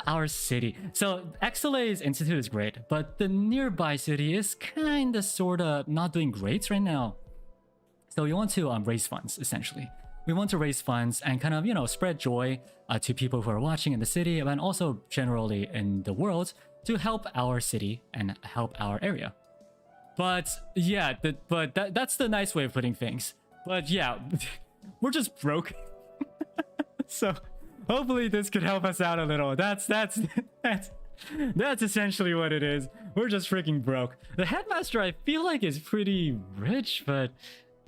A: our city. So XLA's institute is great, but the nearby city is kind of sort of not doing great right now. So we want to raise funds, essentially. We want to raise funds and kind of, you know, spread joy to people who are watching in the city and also generally in the world to help our city and help our area. But yeah, that's the nice way of putting things. But yeah, we're just broke. So hopefully this could help us out a little. That's essentially what it is. We're just freaking broke. The headmaster, I feel like, is pretty rich, but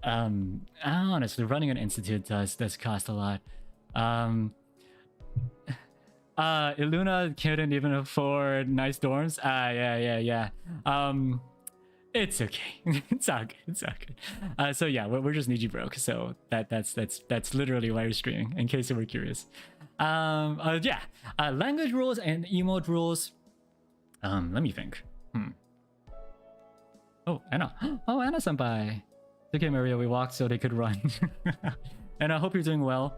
A: honestly, running an institute does cost a lot. Illuna couldn't even afford nice dorms. Yeah. It's okay. It's all good. So yeah, we're just Niji broke. So that's literally why we're streaming, in case you were curious. Yeah. Language rules and emote rules. Let me think. Oh, Anna. Oh, Anna-senpai. Okay, Maria, we walked so they could run. And I hope you're doing well.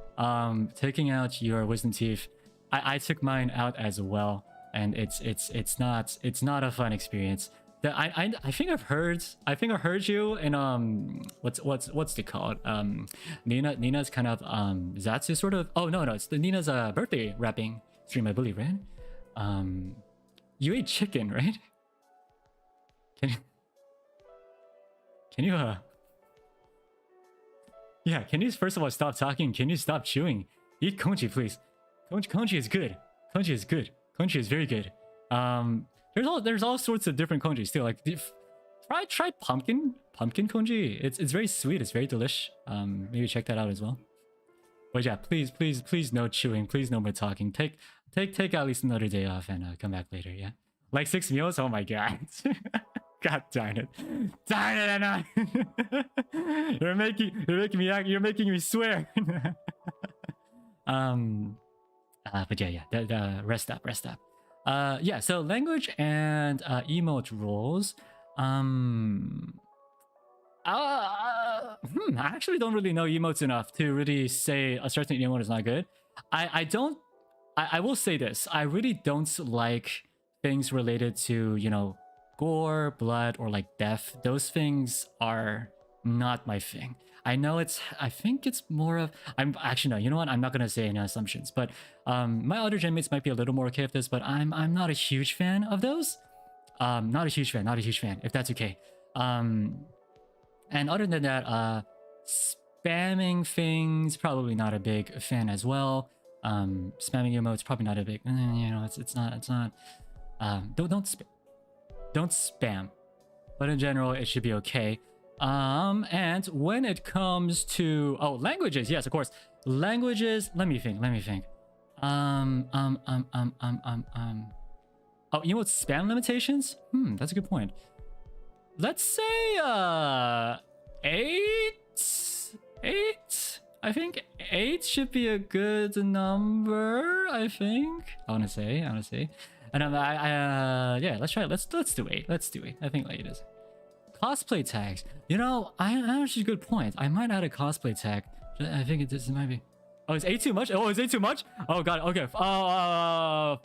A: Taking out your wisdom teeth. I took mine out as well, and it's not a fun experience. I think I heard you in what's it called? Nina's kind of Zatsu sort of. Oh no, it's the Nina's birthday rapping stream, I believe, right? You ate chicken, right? Can you yeah, can you first of all stop talking? Can you stop chewing? Eat congee, please. Congee is good. Congee is very good. There's all sorts of different congees too. Like try pumpkin congee. It's very sweet. It's very delish. Maybe check that out as well. But yeah, please no chewing. Please no more talking. Take at least another day off and come back later. Yeah, like 6 meals. Oh my god. God darn it, Anna. You're making me swear. But yeah, rest up. Yeah, so language and emote rules. I actually don't really know emotes enough to really say a certain emote is not good. I will say this. I really don't like things related to, you know, gore, blood, or like death. Those things are not my thing. I think it's more of, I'm actually, no, you know what, I'm not gonna say any assumptions, but my other gen mates might be a little more okay with this, but I'm not a huge fan of those. Not a huge fan, if that's okay. And other than that, spamming things, probably not a big fan as well. Spamming emotes, probably not a big, you know, it's not don't spam, but in general it should be okay. And when it comes to languages, yes, of course, languages. Let me think. Oh, you know what? Spam limitations? That's a good point. Let's say 8. I think 8 should be a good number. I want to say. And yeah, let's try it. Let's do 8. Let's do 8. I think 8 is. Cosplay tags. You know, I actually a good point. I might add a cosplay tag. I think this might be. Oh, is 8 too much? Oh, is 8 too much? Oh god. Okay. Five.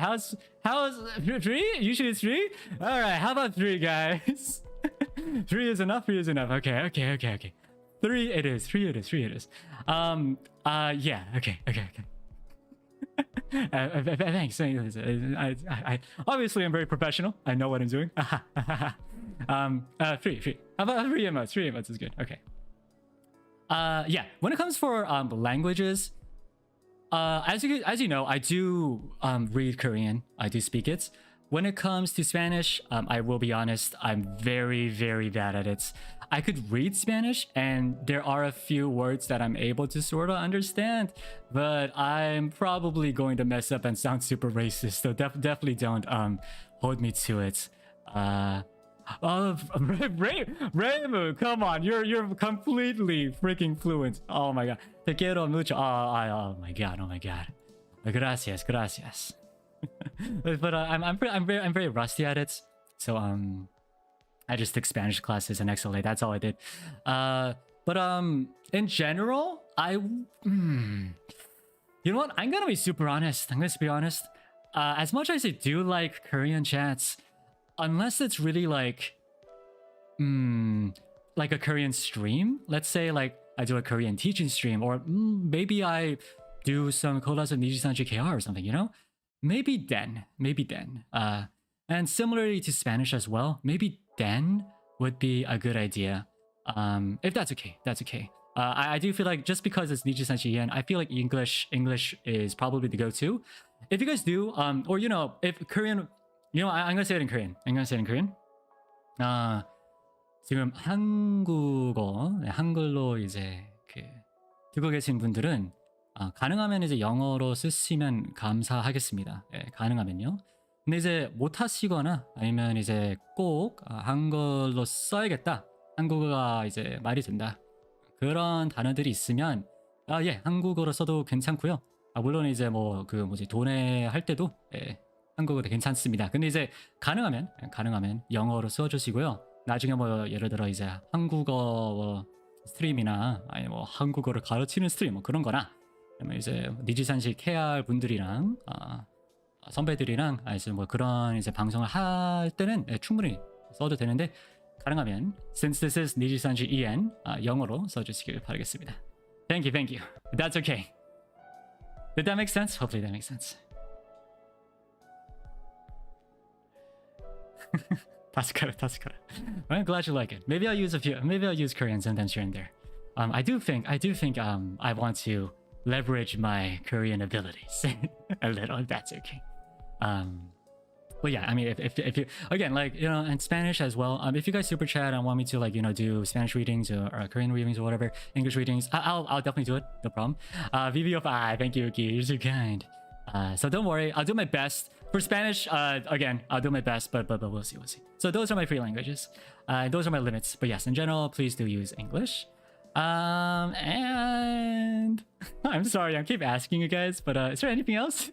A: How's 3? Usually it's 3. All right. How about 3, guys? 3 is enough. 3 is enough. Okay. 3 it is. 3 it is. Yeah. Okay. Thanks. I obviously I'm very professional. I know what I'm doing. 3. How about 3 emotes? 3 emotes is good. Okay. Yeah. When it comes for languages, as you know, I do read Korean. I do speak it. When it comes to Spanish, I will be honest, I'm very, very bad at it. I could read Spanish, and there are a few words that I'm able to sort of understand, but I'm probably going to mess up and sound super racist, so definitely don't hold me to it. Reimu, come on, you're completely freaking fluent. Oh my god. Te quiero mucho. Oh my god. Gracias. But I'm very rusty at it. So I just took Spanish classes in XLA. That's all I did. But in general, you know what? I'm gonna be super honest. As much as I do like Korean chats, unless it's really like a Korean stream, let's say like I do a Korean teaching stream, or maybe I do some collabs with NIJISANJI KR or something, you know? Maybe then. And similarly to Spanish as well, maybe then would be a good idea. If that's okay, I do feel like just because it's NIJISANJI EN, I feel like English is probably the go-to. If you guys do, or you know, if Korean, you know, I'm gonna say it in Korean. 지금 한글로 이제 듣고 계신 분들은 가능하면 이제 영어로 쓰시면 감사하겠습니다. 예, 가능하면요. 근데 이제 못 하시거나 아니면 이제 꼭 한글로 써야겠다. 한국어가 이제 말이 된다. 그런 단어들이 있으면 예, 한국어로 써도 괜찮고요. 물론 이제 뭐 도내할 때도 예, 한국어도 괜찮습니다. 근데 이제 가능하면 영어로 써주시고요. 나중에 뭐 예를 들어 이제 한국어 스트림이나 아니 뭐 한국어를 가르치는 스트림 뭐 그런 거나 그러면 이제 니지산시 KR 분들이랑 선배들이랑 이제 뭐 그런 이제 방송을 할 때는 충분히 써도 되는데 가능하면 since this is 니지산시 EN 영어로 써주시길 바라겠습니다. Thank you. That's okay. Did that make sense? Hopefully that makes sense. 다스카라. I'm glad you like it. Maybe I'll use Korean sometimes here and there. I do think I want to leverage my Korean abilities a little, if that's okay. Well, yeah, I mean, if you again, like, you know, and Spanish as well. If you guys super chat and want me to, like, you know, do Spanish readings or Korean readings or whatever, English readings, I'll definitely do it. No problem. VVO5, thank you, Yuki. You're so kind. So don't worry, I'll do my best. For Spanish, again, I'll do my best, but we'll see. So those are my free languages. Those are my limits. But yes, in general, please do use English. And I'm sorry, I keep asking you guys, but is there anything else?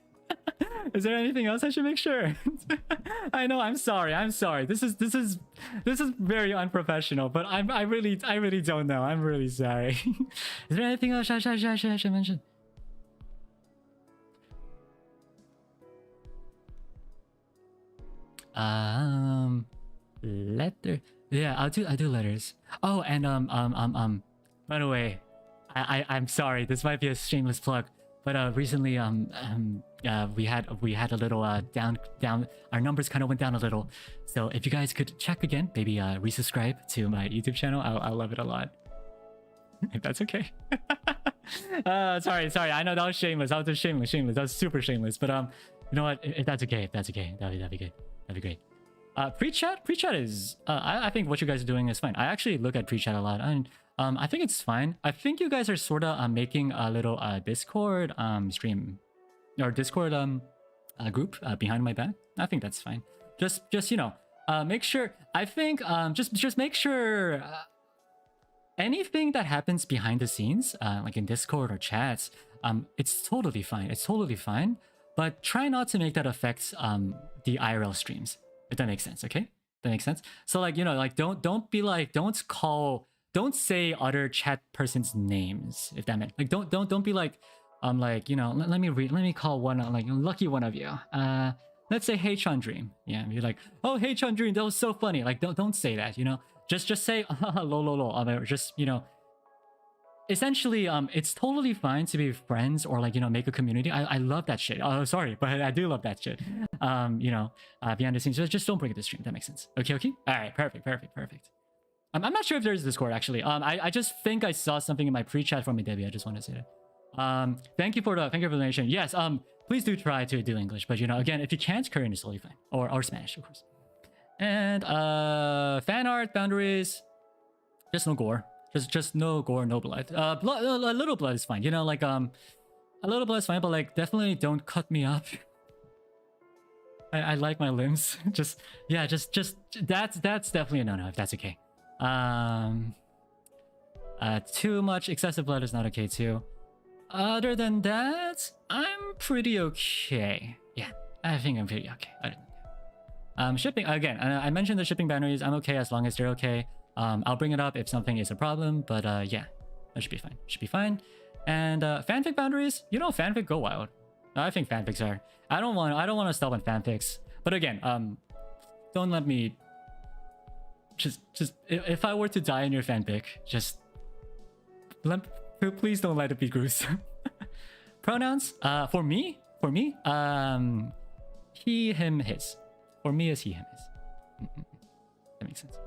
A: Is there anything else I should make sure? I know, I'm sorry. This is very unprofessional, but I really don't know. I'm really sorry. Is there anything else I should mention? Letter. Yeah, I'll do letters. Oh, and by the way, I'm sorry, this might be a shameless plug, but recently we had a little down, our numbers kind of went down a little. So if you guys could check again, maybe resubscribe to my YouTube channel, I'll love it a lot. If that's okay. Sorry, I know that was shameless. That was shameless. That was super shameless. But you know what? If that's okay, that'd be good. That'd be great. Pre-chat is I think what you guys are doing is fine. I actually look at pre-chat a lot, and I think it's fine. I think you guys are sort of making a little Discord stream or Discord group behind my back. I think that's fine. Just you know, make sure. I think just make sure anything that happens behind the scenes, like in Discord or chats, it's totally fine. It's totally fine. But try not to make that affect the IRL streams, if that makes sense. Okay, that makes sense. So like, you know, like don't be like, don't say other chat person's names, if that meant like don't be like like, you know, let me call one like lucky one of you. Let's say Hey Chun Dream. Yeah, be like, oh Hey Chun Dream, that was so funny. Like don't say that, you know. Just say lol. Just, you know, essentially it's totally fine to be friends or like, you know, make a community. I love that shit. Oh sorry, but I do love that shit. You know, behind the scenes. Just don't bring it to stream. That makes sense. Okay. All right, perfect. I'm not sure if there's Discord actually. I just think I saw something in my pre-chat from Debbie. I just want to say that. Thank you for the donation. Yes, please do try to do English, but you know, again, if you can't, Korean is totally fine. Or Spanish, of course. And fan art boundaries, just no gore. Just no gore, no blood. A little blood is fine. You know, like a little blood is fine, but like definitely don't cut me up. I like my limbs. just that's definitely a no-no if that's okay. Too much excessive blood is not okay too. Other than that, I'm pretty okay. Yeah, I think I'm pretty okay. Shipping again. I mentioned the shipping boundaries. I'm okay as long as they're okay. I'll bring it up if something is a problem, but yeah, that should be fine. Should be fine. And fanfic boundaries. You know, fanfic go wild. I think fanfics are. I don't want to stop on fanfics. But again, don't let me. Just if I were to die in your fanfic, just please don't let it be gruesome. Pronouns. For me, he, him, his. For me, is he, him, his. That makes sense.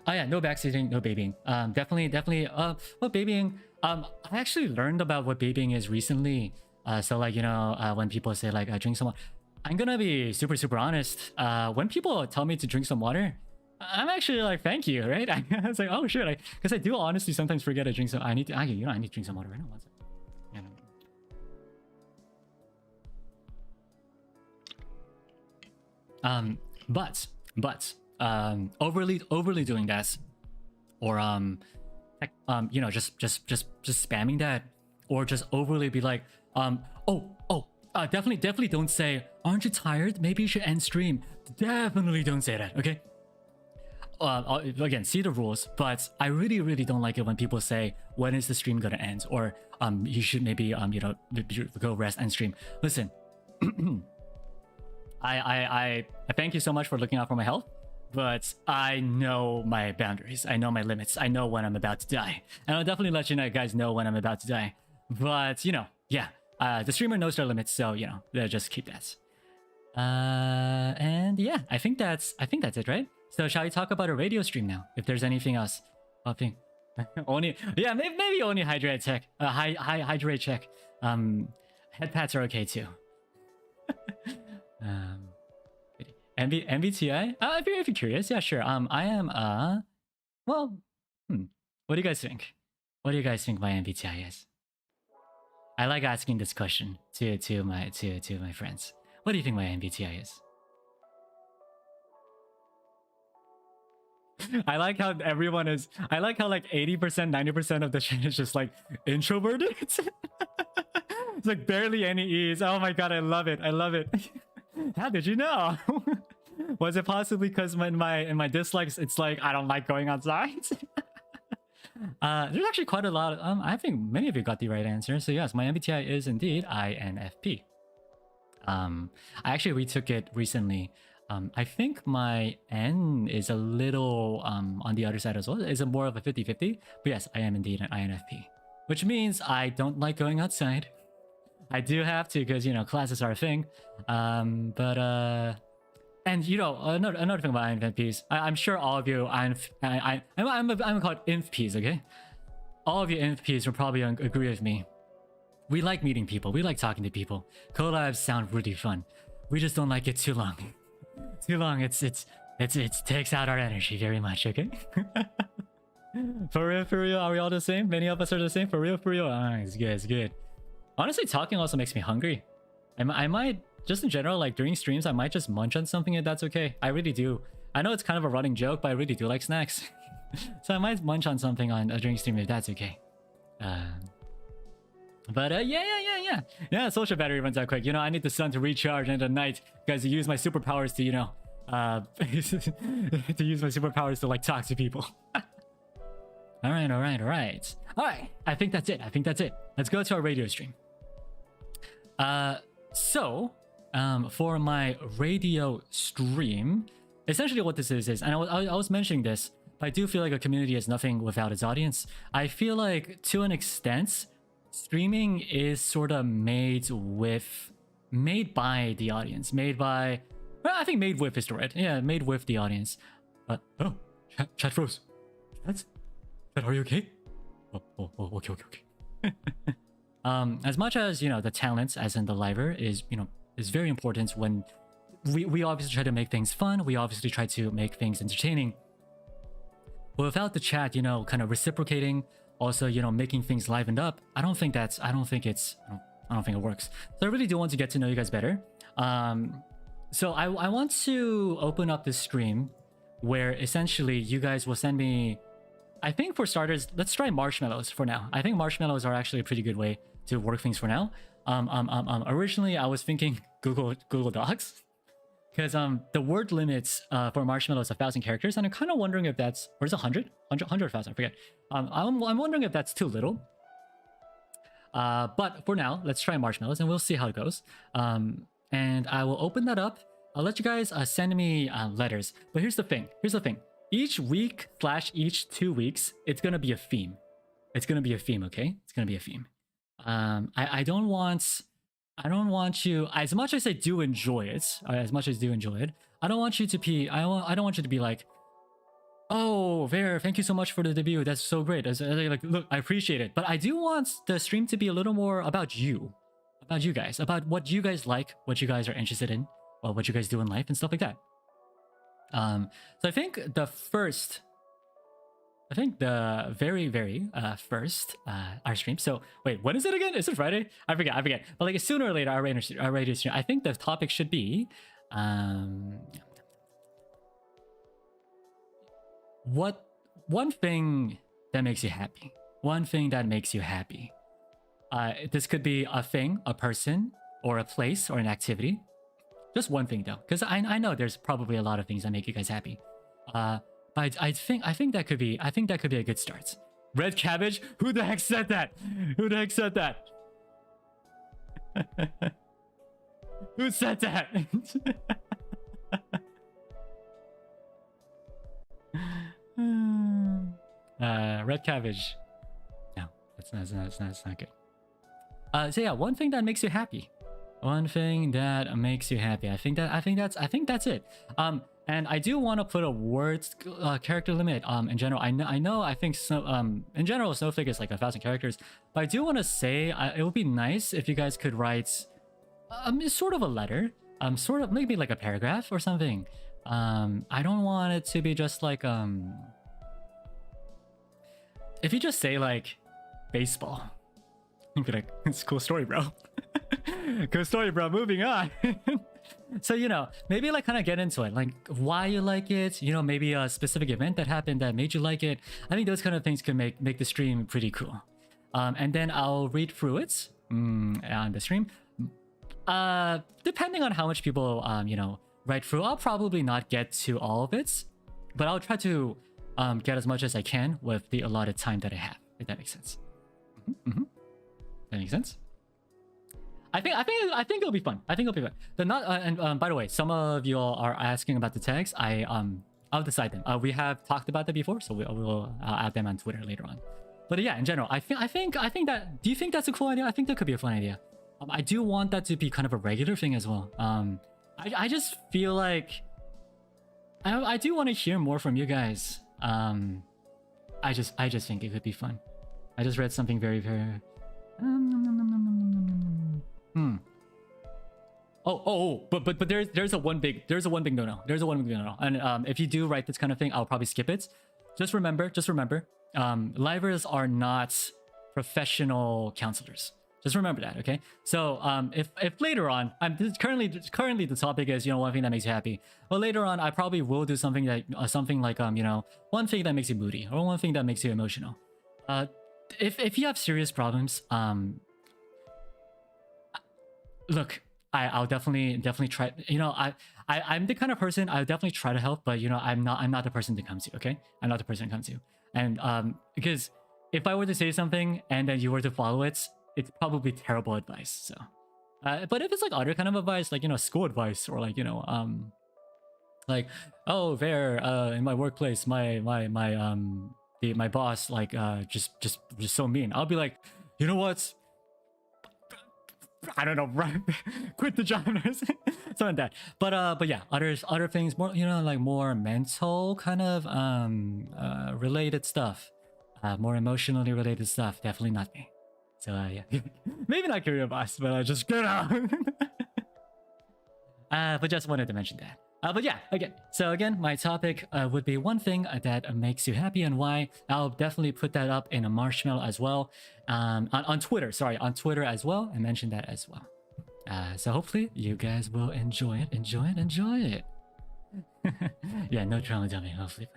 A: Oh yeah, no backseating, no babying. Definitely. Well, babying. I actually learned about what babying is recently. So like, you know, when people say like, drink some water, I'm gonna be super honest. When people tell me to drink some water, I'm actually like, thank you, right? I was like, oh shit, because I do honestly sometimes forget to drink some. I need to drink some water right now. One second. But overly doing that, or you know, just spamming that, or just overly be like, definitely don't say, aren't you tired? Maybe you should end stream. Definitely don't say that, okay? Again, see the rules, but I really don't like it when people say, when is the stream gonna end? Or you should maybe you know, go rest and stream. Listen. I thank you so much for looking out for my health, but I know my boundaries. I know my limits. I know when I'm about to die. And I'll definitely let you guys know when I'm about to die. But, you know, yeah. The streamer knows their limits, so, you know, just keep that. And yeah, I think that's it, right? So shall we talk about a radio stream now? If there's anything else popping. Only, yeah, maybe only hydrate check. Hydrate check. Head pats are okay too. MBTI? If you're curious, yeah, sure. I am well, what do you guys think? What do you guys think my MBTI is? I like asking this question to my friends. What do you think my MBTI is? I like how everyone is. I like how like 80%, 90% of the shit is just like introverted. It's like barely any ease. Oh my god, I love it. I love it. How did you know? Was it possibly because in my dislikes, it's like I don't like going outside? There's actually quite a lot of, I think many of you got the right answer. So yes, my MBTI is indeed INFP. I actually retook it recently. I think my N is a little on the other side as well. It's more of a 50-50. But yes, I am indeed an INFP. Which means I don't like going outside. I do have to because, you know, classes are a thing. And, you know, another thing about INFPs, I'm sure all of you, I'm called INFPs, okay? All of you INFPs will probably agree with me. We like meeting people. We like talking to people. Collabs sound really fun. We just don't like it too long. Too long. It takes out our energy very much, okay? For real, are we all the same? Many of us are the same. For real. It's good. Honestly, talking also makes me hungry. I might, just in general, like during streams, I might just munch on something if that's okay. I really do. I know it's kind of a running joke, but I really do like snacks. So I might munch on something on a drink stream if that's okay. But yeah, social battery runs out quick. You know, I need the sun to recharge and at night, guys, to use my superpowers to, you know, to use my superpowers to like talk to people. All right. I think that's it. Let's go to our radio stream. So for my radio stream, essentially what this is, and I was mentioning this, but I do feel like a community is nothing without its audience. I feel like to an extent, streaming is sort of made by the audience, well, I think made with is the right. Yeah, made with the audience. But oh, chat froze. Are you okay? Okay. As much as, you know, the talent, as in the liver, is, you know, is very important when we obviously try to make things fun. We obviously try to make things entertaining. But without the chat, you know, kind of reciprocating, also, you know, making things livened up, I don't think it works. So I really do want to get to know you guys better. So I want to open up this stream where essentially you guys will send me, I think for starters, let's try marshmallows for now. I think marshmallows are actually a pretty good way to work things for now. Originally I was thinking Google Docs, because the word limits for marshmallow is 1,000 characters, and I'm kind of wondering if that's, or is it 100 or 1,000, I forget. I'm wondering if that's too little. But for now, let's try marshmallows and we'll see how it goes. And I will open that up. I'll let you guys send me letters. But here's the thing. Each week / each 2 weeks, it's gonna be a theme. Okay? It's gonna be a theme. I don't want you, as much as I do enjoy it, I don't want you to be, I don't want you to be like, oh, Ver, thank you so much for the debut. That's so great. Like, look, I appreciate it. But I do want the stream to be a little more about you guys, about what you guys like, what you guys are interested in, or what you guys do in life and stuff like that. So I think the very first our stream. So wait, when is it again? Is it Friday? I forget. But like sooner or later, our radio stream. I think the topic should be one thing that makes you happy. This could be a thing, a person, or a place, or an activity. Just one thing though, because I know there's probably a lot of things that make you guys happy. But I think that could be a good start. Red cabbage? Who the heck said that? Who said that? Red cabbage. No, that's not good. So yeah, one thing that makes you happy. I think that's it. And I do want to put a word character limit in general. I think in general Snowflake is like 1,000 characters, but I do want to say it would be nice if you guys could write sort of a letter, sort of maybe like a paragraph or something. I don't want it to be just like if you just say like baseball, you'd be like, it's a cool story, bro. Cool story, bro. Moving on. So, you know, maybe like kind of get into it, like why you like it, you know, maybe a specific event that happened that made you like it. I think those kind of things can make the stream pretty cool. And then I'll read through it on the stream. Depending on how much people, you know, write through, I'll probably not get to all of it, but I'll try to get as much as I can with the allotted time that I have, if that makes sense. That makes sense? I think it'll be fun. And by the way, some of you all are asking about the tags. I'll decide them. We have talked about that before, so we'll add them on Twitter later on. But yeah, in general, I think that. Do you think that's a cool idea? I think that could be a fun idea. I do want that to be kind of a regular thing as well. I just feel like I do want to hear more from you guys. I just think it could be fun. I just read something very. But there's a one big no. And if you do write this kind of thing, I'll probably skip it. Just remember, livers are not professional counselors. Just remember that, okay? So if later on, currently the topic is, you know, one thing that makes you happy. Well, later on, I probably will do something that something like you know, one thing that makes you moody or one thing that makes you emotional. If you have serious problems, look, I'll definitely try. You know, I'm the kind of person I'll definitely try to help, but you know, I'm not the person to come to. Okay, I'm not the person to come to, and because if I were to say something and then you were to follow it, it's probably terrible advice. So, but if it's like other kind of advice, like, you know, school advice, or like, you know, like, oh, there, in my workplace, my boss, like, just so mean. I'll be like, you know what? I don't know, right? Quit the job or something like that. But yeah, other things, more, you know, like more mental kind of related stuff, more emotionally related stuff. Definitely not me. So yeah, maybe not career boss, but just get out. But just wanted to mention that. But yeah, again, so again, my topic would be one thing that makes you happy and why. I'll definitely put that up in a marshmallow as well, on Twitter. Sorry, on Twitter as well, and mention that as well. So hopefully you guys will enjoy it. Yeah, no drama dumping. Hopefully.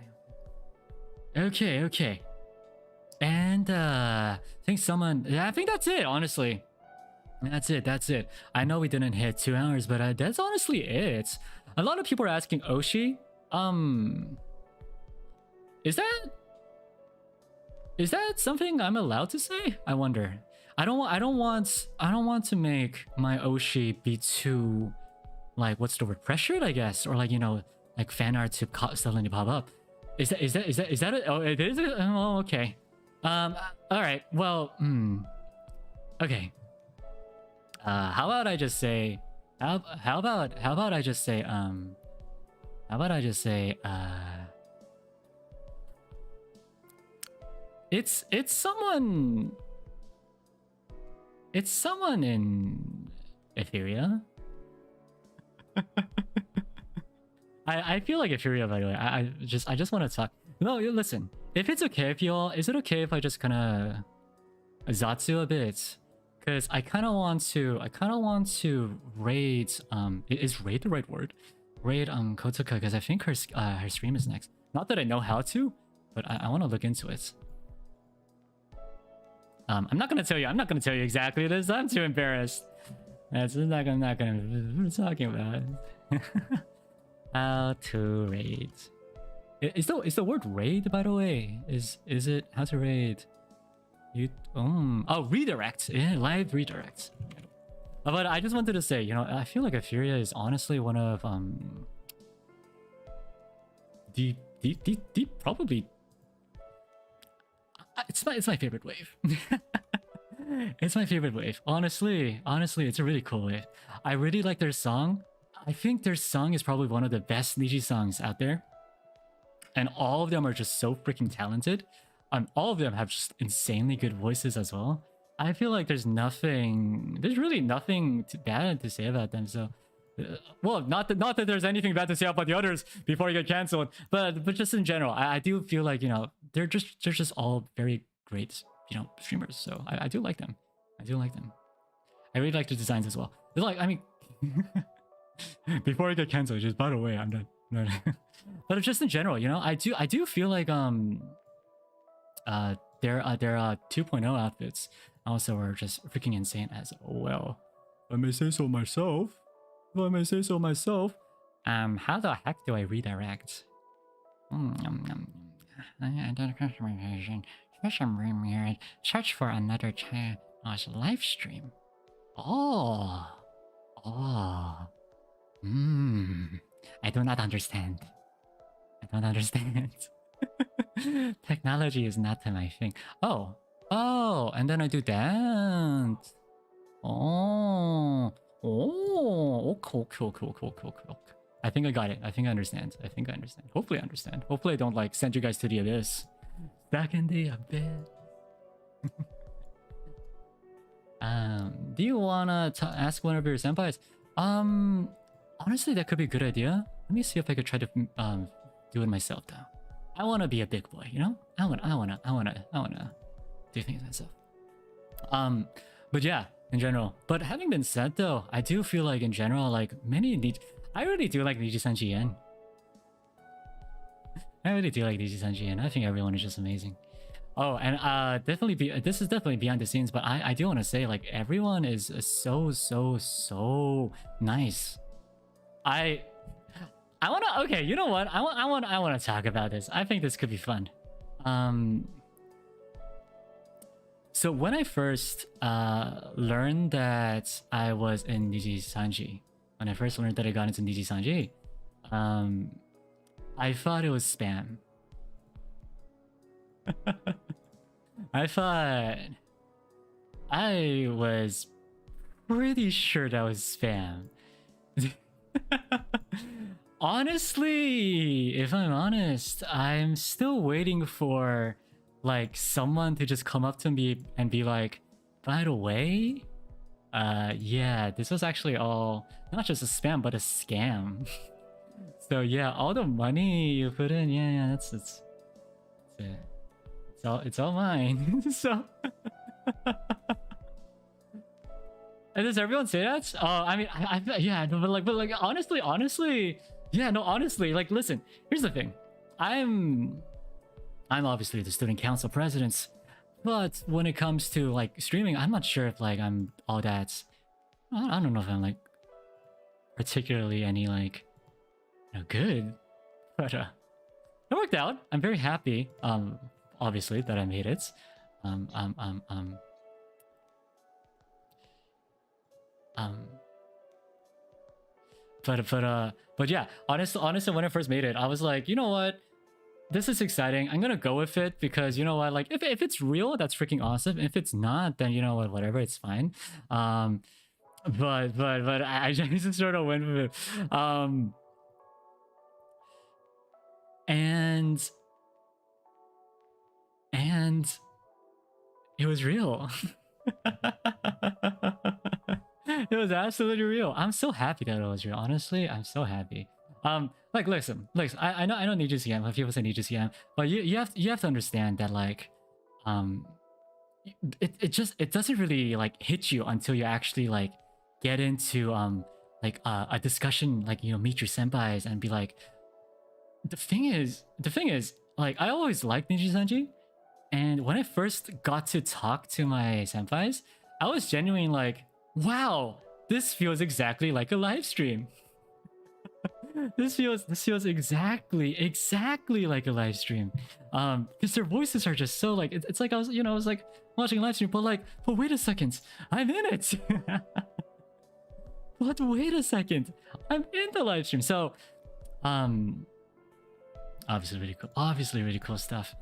A: Okay. And I think someone. Yeah, I think that's it. Honestly, that's it. I know we didn't hit 2 hours, but that's honestly it. A lot of people are asking Oshi. Is that something I'm allowed to say? I wonder. I don't want to make my Oshi be too, like, what's the word, pressured, I guess, or like, you know, like fan art to suddenly pop up. Is that it? Oh, it is. Oh, okay. All right. Well, okay. How about I just say, how about I just say, it's someone in Etheria. I feel like Etheria, by the way. I just want to talk. No, listen. If it's okay if y'all, is it okay if I just kind of Zatsu a bit? Because I kind of want to raid, is raid the right word? Raid Kotoka, because I think her stream is next. Not that I know how to, but I want to look into it. I'm not gonna tell you exactly what it is. I'm too embarrassed. That's not gonna what are we talking about? How to raid. Is the word raid, by the way? Is it how to raid? Oh, redirect. Yeah, live redirect. But I just wanted to say, you know, I feel like Etheria is honestly one of the probably it's my favorite wave. It's my favorite wave. Honestly, it's a really cool wave. I really like their song. I think their song is probably one of the best Niji songs out there. And all of them are just so freaking talented. All of them have just insanely good voices as well. I feel like there's really nothing bad to say about them. So, well, not that there's anything bad to say about the others before you get canceled, but just in general, I do feel like, you know, they're just all very great, you know, streamers. So I do like them. I really like the designs as well. They're like, I mean, before I get canceled, just by the way, I'm not. But just in general, you know, I do feel like their 2.0 outfits also are just freaking insane as well. If I may say so myself. How the heck do I redirect? Search for another channel's live stream. I do not understand. Technology is not my thing. Oh, and then I do that. Okay. I think I got it. I think I understand. Hopefully I understand. Hopefully I don't like send you guys to the abyss. Back in the abyss. Do you wanna ask one of your senpais? Honestly, that could be a good idea. Let me see if I could try to do it myself though. I wanna be a big boy, you know? I wanna do things myself. But yeah, in general. But having been said though, I do feel like in general, like I really do like NIJISANJI N. I really do like NIJISANJI N. I think everyone is just amazing. Oh, and this is definitely behind the scenes, but I do want to say like everyone is so nice. I want to, okay, you know what? I want to talk about this. I think this could be fun. So when I first learned that I was in NIJISANJI, when I first learned that I got into NIJISANJI, I thought it was spam. I was pretty sure that was spam. Honestly, if I'm honest, I'm still waiting for like someone to just come up to me and be like, by the way, yeah, this was actually all not just a spam but a scam. So yeah, all the money you put in, yeah, that's it. It's all mine. So and does everyone say that? Oh, I mean, yeah, no, but like honestly, yeah, no, honestly, like listen, here's the thing. I'm obviously the student council president, but when it comes to like streaming, I'm not sure if like I'm all that. I don't know if I'm like particularly any like, you know, good, but it worked out. I'm very happy. Obviously that I made it. But yeah, honestly, when I first made it, I was like, you know what? This is exciting. I'm gonna go with it because you know what? Like, if it's real, that's freaking awesome. If it's not, then you know what? Whatever, it's fine. But I just sort of went with it. And it was real. It was absolutely real. I'm so happy that it was real. Honestly, I'm so happy. Like listen, I know NIJISANJI, but people say NIJISANJI, but you have to understand that like, it doesn't really like hit you until you actually like get into like a discussion, like, you know, meet your senpais and be like, the thing is like, I always liked NIJISANJI, and when I first got to talk to my senpais, I was genuinely like, wow, this feels exactly like a live stream. This feels exactly like a live stream. Because their voices are just so like, it's like I was like watching a live stream, but wait a second, I'm in it. But wait a second, I'm in the live stream. So obviously really cool stuff.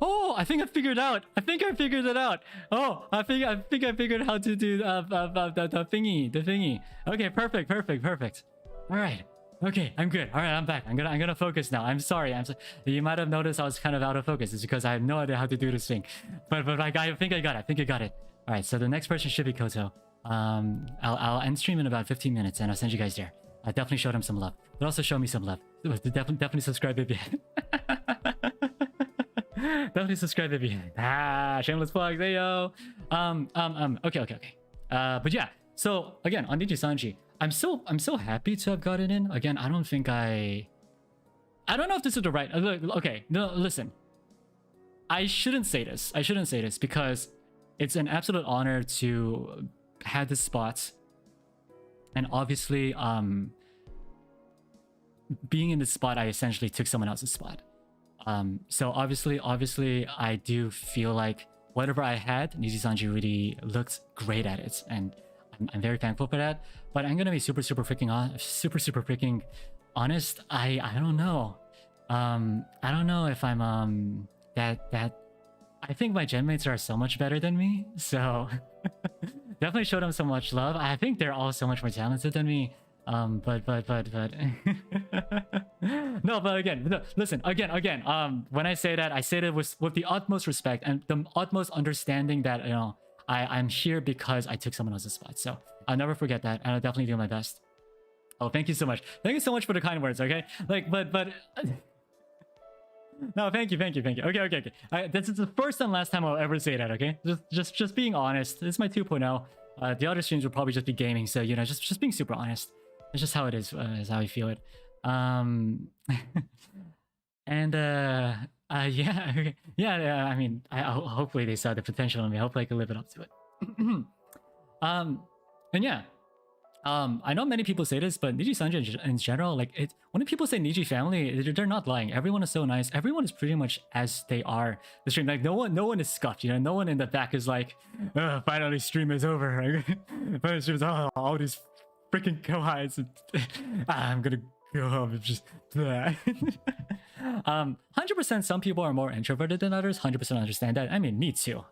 A: Oh, I think I figured it out. Oh, I think I figured how to do the thingy. Okay, perfect. All right. Okay, I'm good. All right, I'm back. I'm gonna focus now. I'm sorry. You might have noticed I was kind of out of focus. It's because I have no idea how to do this thing. But I think I got it. All right, so the next person should be Koto. I'll end stream in about 15 minutes and I'll send you guys there. I definitely showed him some love, but also show me some love. Definitely subscribe if you. Definitely subscribe if you. Shameless plugs, hey yo. Okay. But yeah. So again, on NIJISANJI, I'm so happy to have gotten in. Again, I don't know if this is the right. Okay, no, listen. I shouldn't say this because it's an absolute honor to have this spot, and obviously, being in this spot, I essentially took someone else's spot. So obviously, I do feel like whatever I had, NIJISANJI really looked great at it, and I'm very thankful for that. But I'm gonna be super freaking honest. I don't know. I don't know if I'm that. I think my genmates are so much better than me, so definitely show them so much love. I think they're all so much more talented than me. But no, but again, no, listen, again, when I say that with the utmost respect and the utmost understanding that, you know, I'm here because I took someone else's spot. So I'll never forget that, and I'll definitely do my best. Oh, thank you so much. Thank you so much for the kind words. Okay, like, but. No, thank you. Okay. This is the first and last time I'll ever say that. Okay, just being honest. This is my 2.0. The other streams will probably just be gaming, so you know, just being super honest. It's just how it is how I feel it. And yeah, okay. Yeah. I mean, hopefully they saw the potential in me. Hopefully I can live it up to it. And yeah. I know many people say this, but NIJISANJI in general, like when people say Niji family, they're not lying. Everyone is so nice. Everyone is pretty much as they are. The stream, like no one is scuffed. You know, no one in the back is like, finally stream is over. Finally stream is all these freaking co-hides. I'm gonna go home and just. 100%. Some people are more introverted than others. 100% understand that. I mean, me too.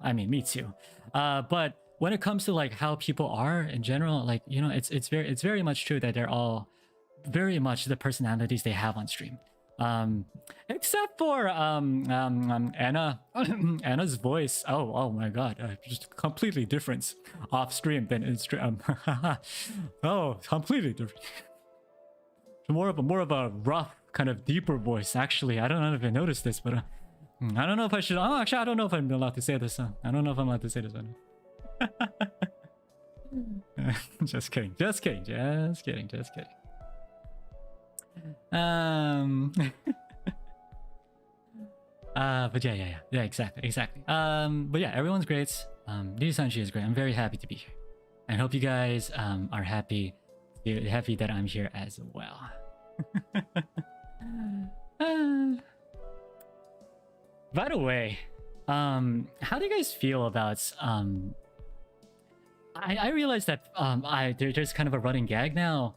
A: But when it comes to like how people are in general, like, you know, it's very much true that they're all very much the personalities they have on stream. Except for Anna Anna's voice. Oh my god, just completely different off stream than in stream. Oh, completely different. More of a rough kind of deeper voice. Actually, I don't know if I noticed this, but I don't know if I should. Oh, actually, I don't know if I'm allowed to say this. I don't know if I'm allowed to say this one. Just kidding. But yeah, exactly. But yeah, everyone's great. NIJISANJI is great. I'm very happy to be here. I hope you guys are happy that I'm here as well. By the way, how do you guys feel about I realized that there's kind of a running gag now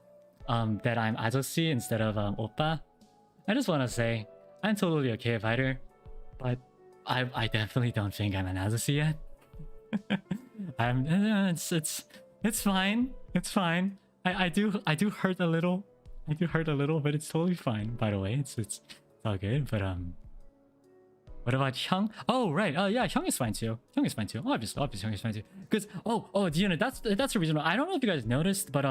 A: that I'm ajosi instead of oppa. I just want to say I'm totally okay if either, but I definitely don't think I'm an ajosi yet. It's fine. I do hurt a little. But it's totally fine. By the way, it's all good. But what about Hyung? Oh right. Yeah, Hyung is fine too. Obviously Hyung is fine too. Because you know, that's the reason. I don't know if you guys noticed, but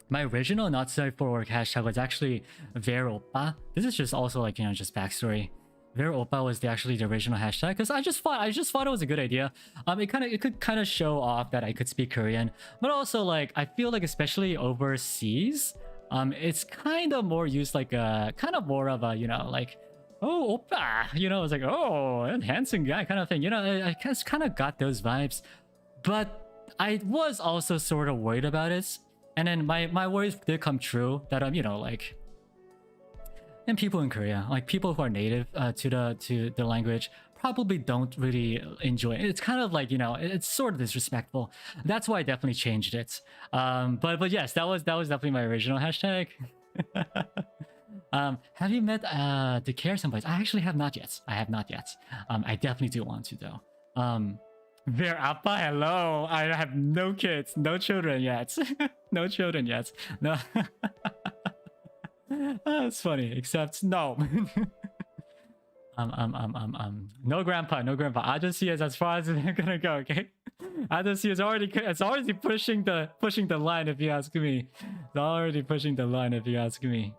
A: my original not safe for work hashtag was actually Veroppa. This is just also like, you know, just backstory. Veroppa was actually the original hashtag because I just thought it was a good idea. It could kind of show off that I could speak Korean, but also like I feel like especially overseas, it's kind of more used like a kind of more of a, you know, like, oh oppa, you know, it's like, oh, a handsome guy kind of thing, you know. I kind of got those vibes, but I was also sort of worried about it, and then my worries did come true that you know, like, and people in Korea, like people who are native to the language, probably don't really enjoy it. It's kind of like, you know, it's sort of disrespectful. That's why I definitely changed it. But yes, that was definitely my original hashtag. Have you met the care someplace? I actually have not yet. I definitely do want to though. Ver Appa, hello. I have no kids, no children yet. No. That's funny, except no. No grandpa. Agency is as far as it's gonna go, okay? Agency is already pushing the line, if you ask me. It's already pushing the line, if you ask me.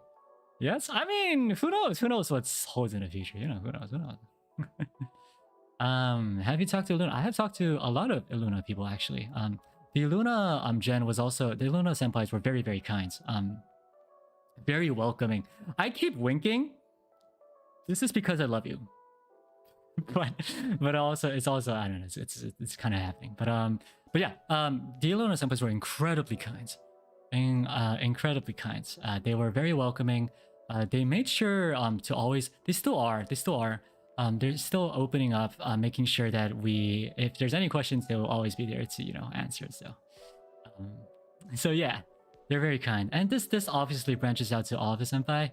A: Yes, I mean, who knows what holds in the future, you know, who knows. Have you talked to Luna? I have talked to a lot of Luna people actually. The Luna gen was also, the Luna senpais were very, very kind. Very welcoming. I keep winking. This is because I love you. but also it's also, I don't know, it's kind of happening. But yeah, the Luna senpais were incredibly kind. Incredibly kind. They were very welcoming. They made sure to always, they still are. They're still opening up, making sure that if there's any questions, they will always be there to, you know, answer. So yeah, they're very kind. And this obviously branches out to all of the senpai.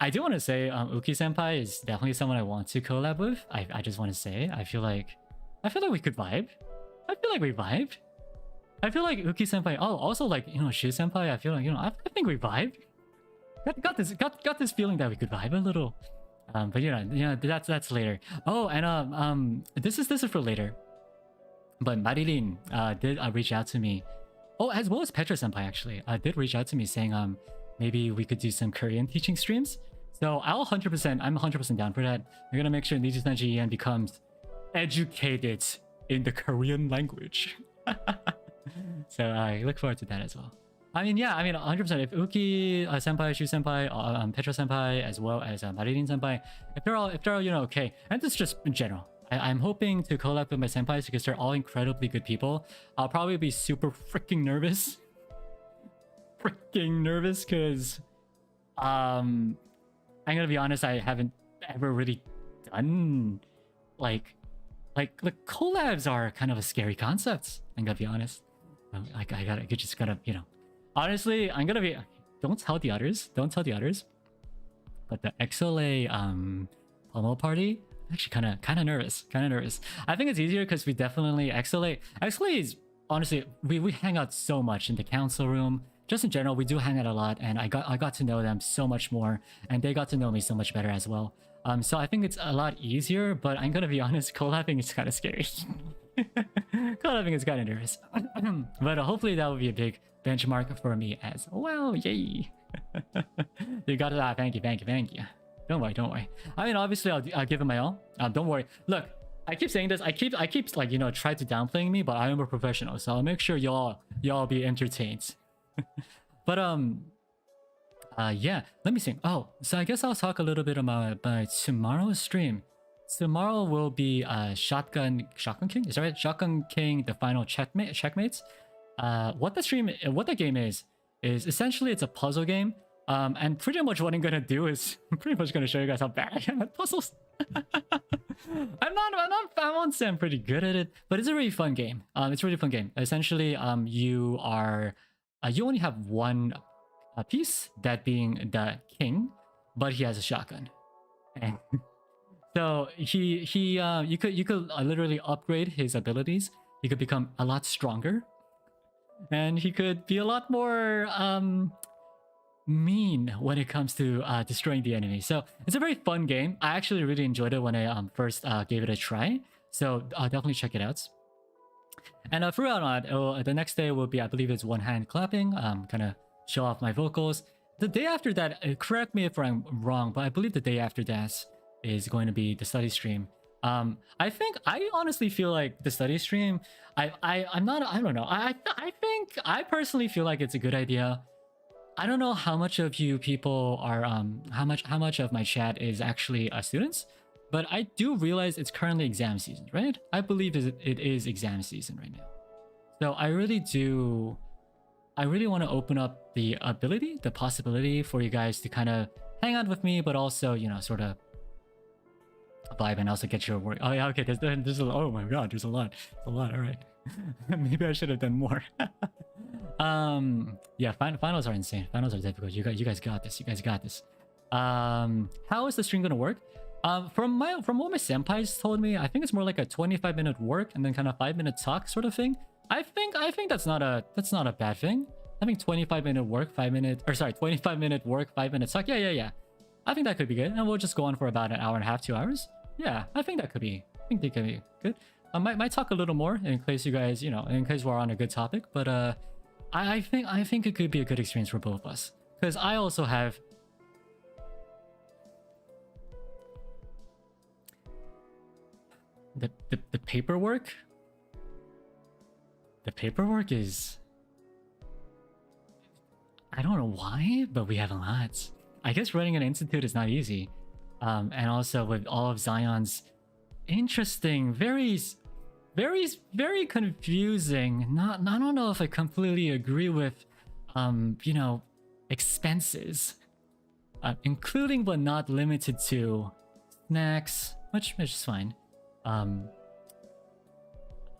A: I do want to say Uki senpai is definitely someone I want to collab with. I just want to say, I feel like we could vibe. I feel like we vibe. I feel like Uki senpai. Oh, also like, you know, Shu senpai. I feel like, you know, I think we vibe. Got this feeling that we could vibe a little. But you know, that's later. Oh, and this is for later. But Marilyn did reach out to me. Oh, as well as Petra Senpai actually did reach out to me saying maybe we could do some Korean teaching streams. So I'm 100% down for that. We're gonna make sure NIJISANJI EN becomes educated in the Korean language. So I look forward to that as well. I mean, yeah, I mean, 100%. If Uki Senpai, Shu Senpai, Petra Senpai, as well as Marilyn Senpai, if they're all, you know, okay, and this is just in general. I'm hoping to collab with my senpais because they're all incredibly good people. I'll probably be super freaking nervous. Because I'm gonna be honest, I haven't ever really done like collabs are kind of a scary concept. I'm gonna be honest. Like I just gotta, you know. Honestly, I'm gonna be. Don't tell the others. But the XSOLEIL promo party, actually kind of nervous. I think it's easier because we definitely XSOLEIL is honestly we hang out so much in the council room. Just in general, we do hang out a lot, and I got to know them so much more, and they got to know me so much better as well. So I think it's a lot easier, but I'm gonna be honest, collabing is kind of scary. Collabing is kind of nervous. But hopefully that will be a big benchmark for me as well. Yay! You got that. Thank you. Don't worry. I mean, obviously I'll give it my all. Don't worry. Look, I keep saying this. I keep like, you know, try to downplaying me, but I am a professional, so I'll make sure y'all be entertained. But yeah, let me think. Oh, so I guess I'll talk a little bit about tomorrow's stream. Tomorrow will be Shotgun King. Is that right? Shotgun King, the final checkmates. What the game is essentially it's a puzzle game. And pretty much what I'm gonna do is I'm pretty much gonna show you guys how bad I am at puzzles. I won't say I'm pretty good at it, but it's a really fun game. It's a really fun game. Essentially, you only have one piece, that being the king, but he has a shotgun, and so you could literally upgrade his abilities. He could become a lot stronger, and he could be a lot more mean when it comes to destroying the enemy. So it's a very fun game. I actually really enjoyed it when I first gave it a try. So definitely check it out. And throughout the next day will be, I believe it's one hand clapping, kind of show off my vocals. The day after that, correct me if I'm wrong, but I believe the day after that is going to be the study stream. I honestly feel like the study stream, I don't know. I personally feel like it's a good idea. I don't know how much of you people are how much of my chat is actually students, but I do realize it's currently exam season, right? I believe it is exam season right now. So I really want to open up the possibility for you guys to kind of hang out with me, but also, you know, sort of vibe and also get your work. Oh yeah, okay, there's a, oh my god, there's a lot. All right. Maybe I should have done more. Yeah, finals are insane. Finals are difficult. You guys got this. How is the stream gonna work? From what my senpais told me, I think it's more like a 25-minute work and then kind of 5-minute talk sort of thing. I think that's not a bad thing. I think 25-minute work, 25-minute work, 5-minute talk. Yeah. I think that could be good, and we'll just go on for about an hour and a half, 2 hours. Yeah, I think that could be. I think they could be good. I might talk a little more in case you guys, you know, in case we're on a good topic. But I think it could be a good experience for both of us, because I also have the paperwork. The paperwork is, I don't know why, but we have a lot. I guess running an institute is not easy. And also with all of Zion's interesting, very confusing. I don't know if I completely agree with, you know, expenses, including but not limited to snacks, which is fine.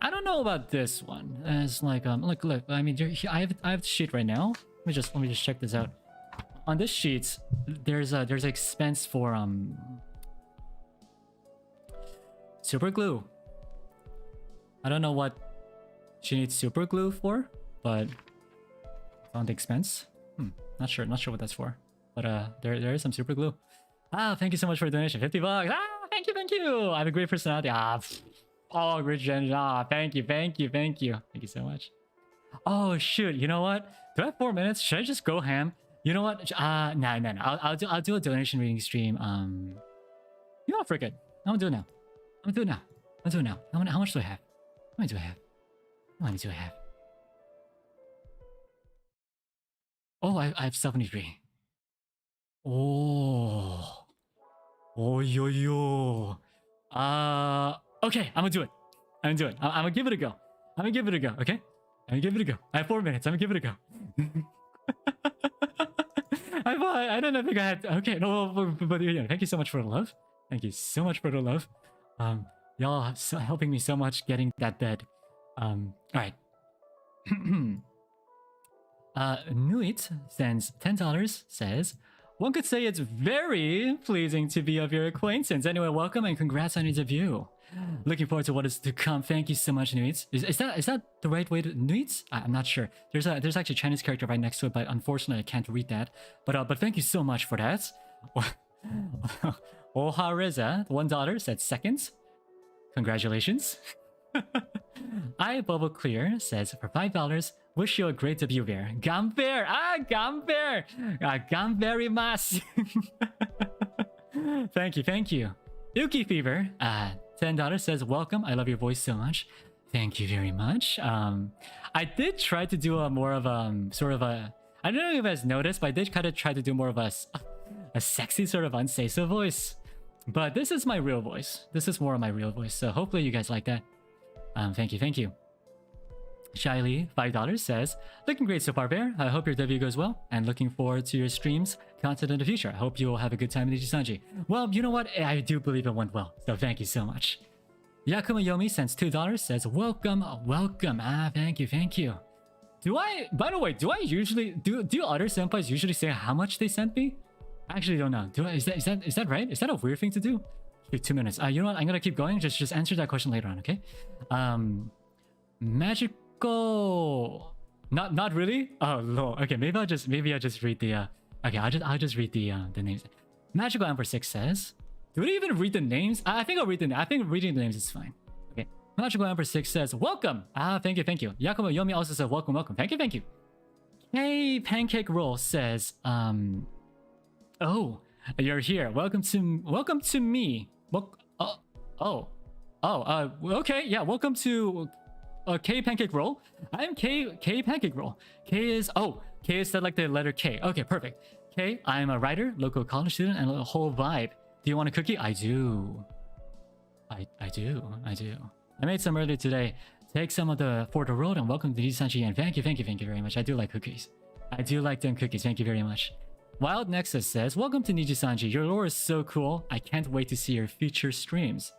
A: I don't know about this one. It's like look. I mean, I have the sheet right now. Let me just check this out. On this sheet, there's expense for super glue. I don't know what she needs super glue for, but on the expense. Not sure what that's for. But there is some super glue. Thank you so much for the donation. $50. Thank you. I have a great personality. Great gen. Thank you so much. Oh shoot! You know what? Do I have 4 minutes? Should I just go ham? You know what? Nah. I'll do a donation reading stream. You know what? Frick it. I'm gonna do it now. I'm gonna do it now. I'm gonna do it now. How much do I have? How many do I have? How many do I have? Oh, I have 73. Oh. Oh yo. Okay, I'm gonna do it. I'm gonna give it a go. I'm gonna give it a go, okay? I'm gonna give it a go. I have 4 minutes. I'm gonna give it a go. I don't think I had. Okay, no, but yeah, thank you so much for the love. Thank you so much for the love. Y'all helping me so much getting that bed. All right. Nuit sends $10. Says, one could say it's very pleasing to be of your acquaintance. Anyway, welcome and congrats on your debut. Looking forward to what is to come. Thank you so much, Nuit. Is that the right way to Nuit? I'm not sure. There's actually a Chinese character right next to it, but unfortunately I can't read that. But thank you so much for that. Ohareza, $1 said seconds. Congratulations. I Bubble Clear says for $5. Wish you a great debut, Bear. Gamber! Gamber! Gamberimasu! Thank you. Yuki Fever, $10 says, welcome. I love your voice so much. Thank you very much. I did try to do a more of sort of a, I don't know if you guys noticed, but I did kind of try to do more of a sexy sort of unsafe voice. But this is my real voice. This is more of my real voice. So hopefully you guys like that. Thank you. Shyly, $5 says, looking great so far, Bear. I hope your debut goes well, and looking forward to your streams content in the future. I hope you will have a good time in NIJISANJI. Well, you know what? I do believe it went well, so thank you so much. Yakuma Yomi sends $2, says, welcome. Thank you. By the way, do other senpais usually say how much they sent me? I actually don't know. Is that right? Is that a weird thing to do? Okay, 2 minutes. You know what? I'm gonna keep going. Just answer that question later on, okay? Magical. Not really. Oh lol. Okay, maybe I'll just read the. Okay, I'll just read the names. Magical Amber 6 says, do we even read the names? I think I'll read the. I think reading the names is fine. Okay. Magical Amber 6 says, welcome. Thank you. Yakuma Yomi also said, welcome. Thank you. Hey, Pancake Roll says, oh, you're here. Welcome to me. Okay, yeah. Welcome to K Pancake Roll. I'm K Pancake Roll. K is like the letter K. Okay, perfect. K, I'm a writer, local college student, and a whole vibe. Do you want a cookie? I do. I do. I made some earlier today. Take some of the for the road and welcome to NIJISANJI, and thank you very much. I do like cookies. I do like them cookies. Thank you very much. Wild Nexus says, welcome to NIJISANJI. Your lore is so cool. I can't wait to see your future streams.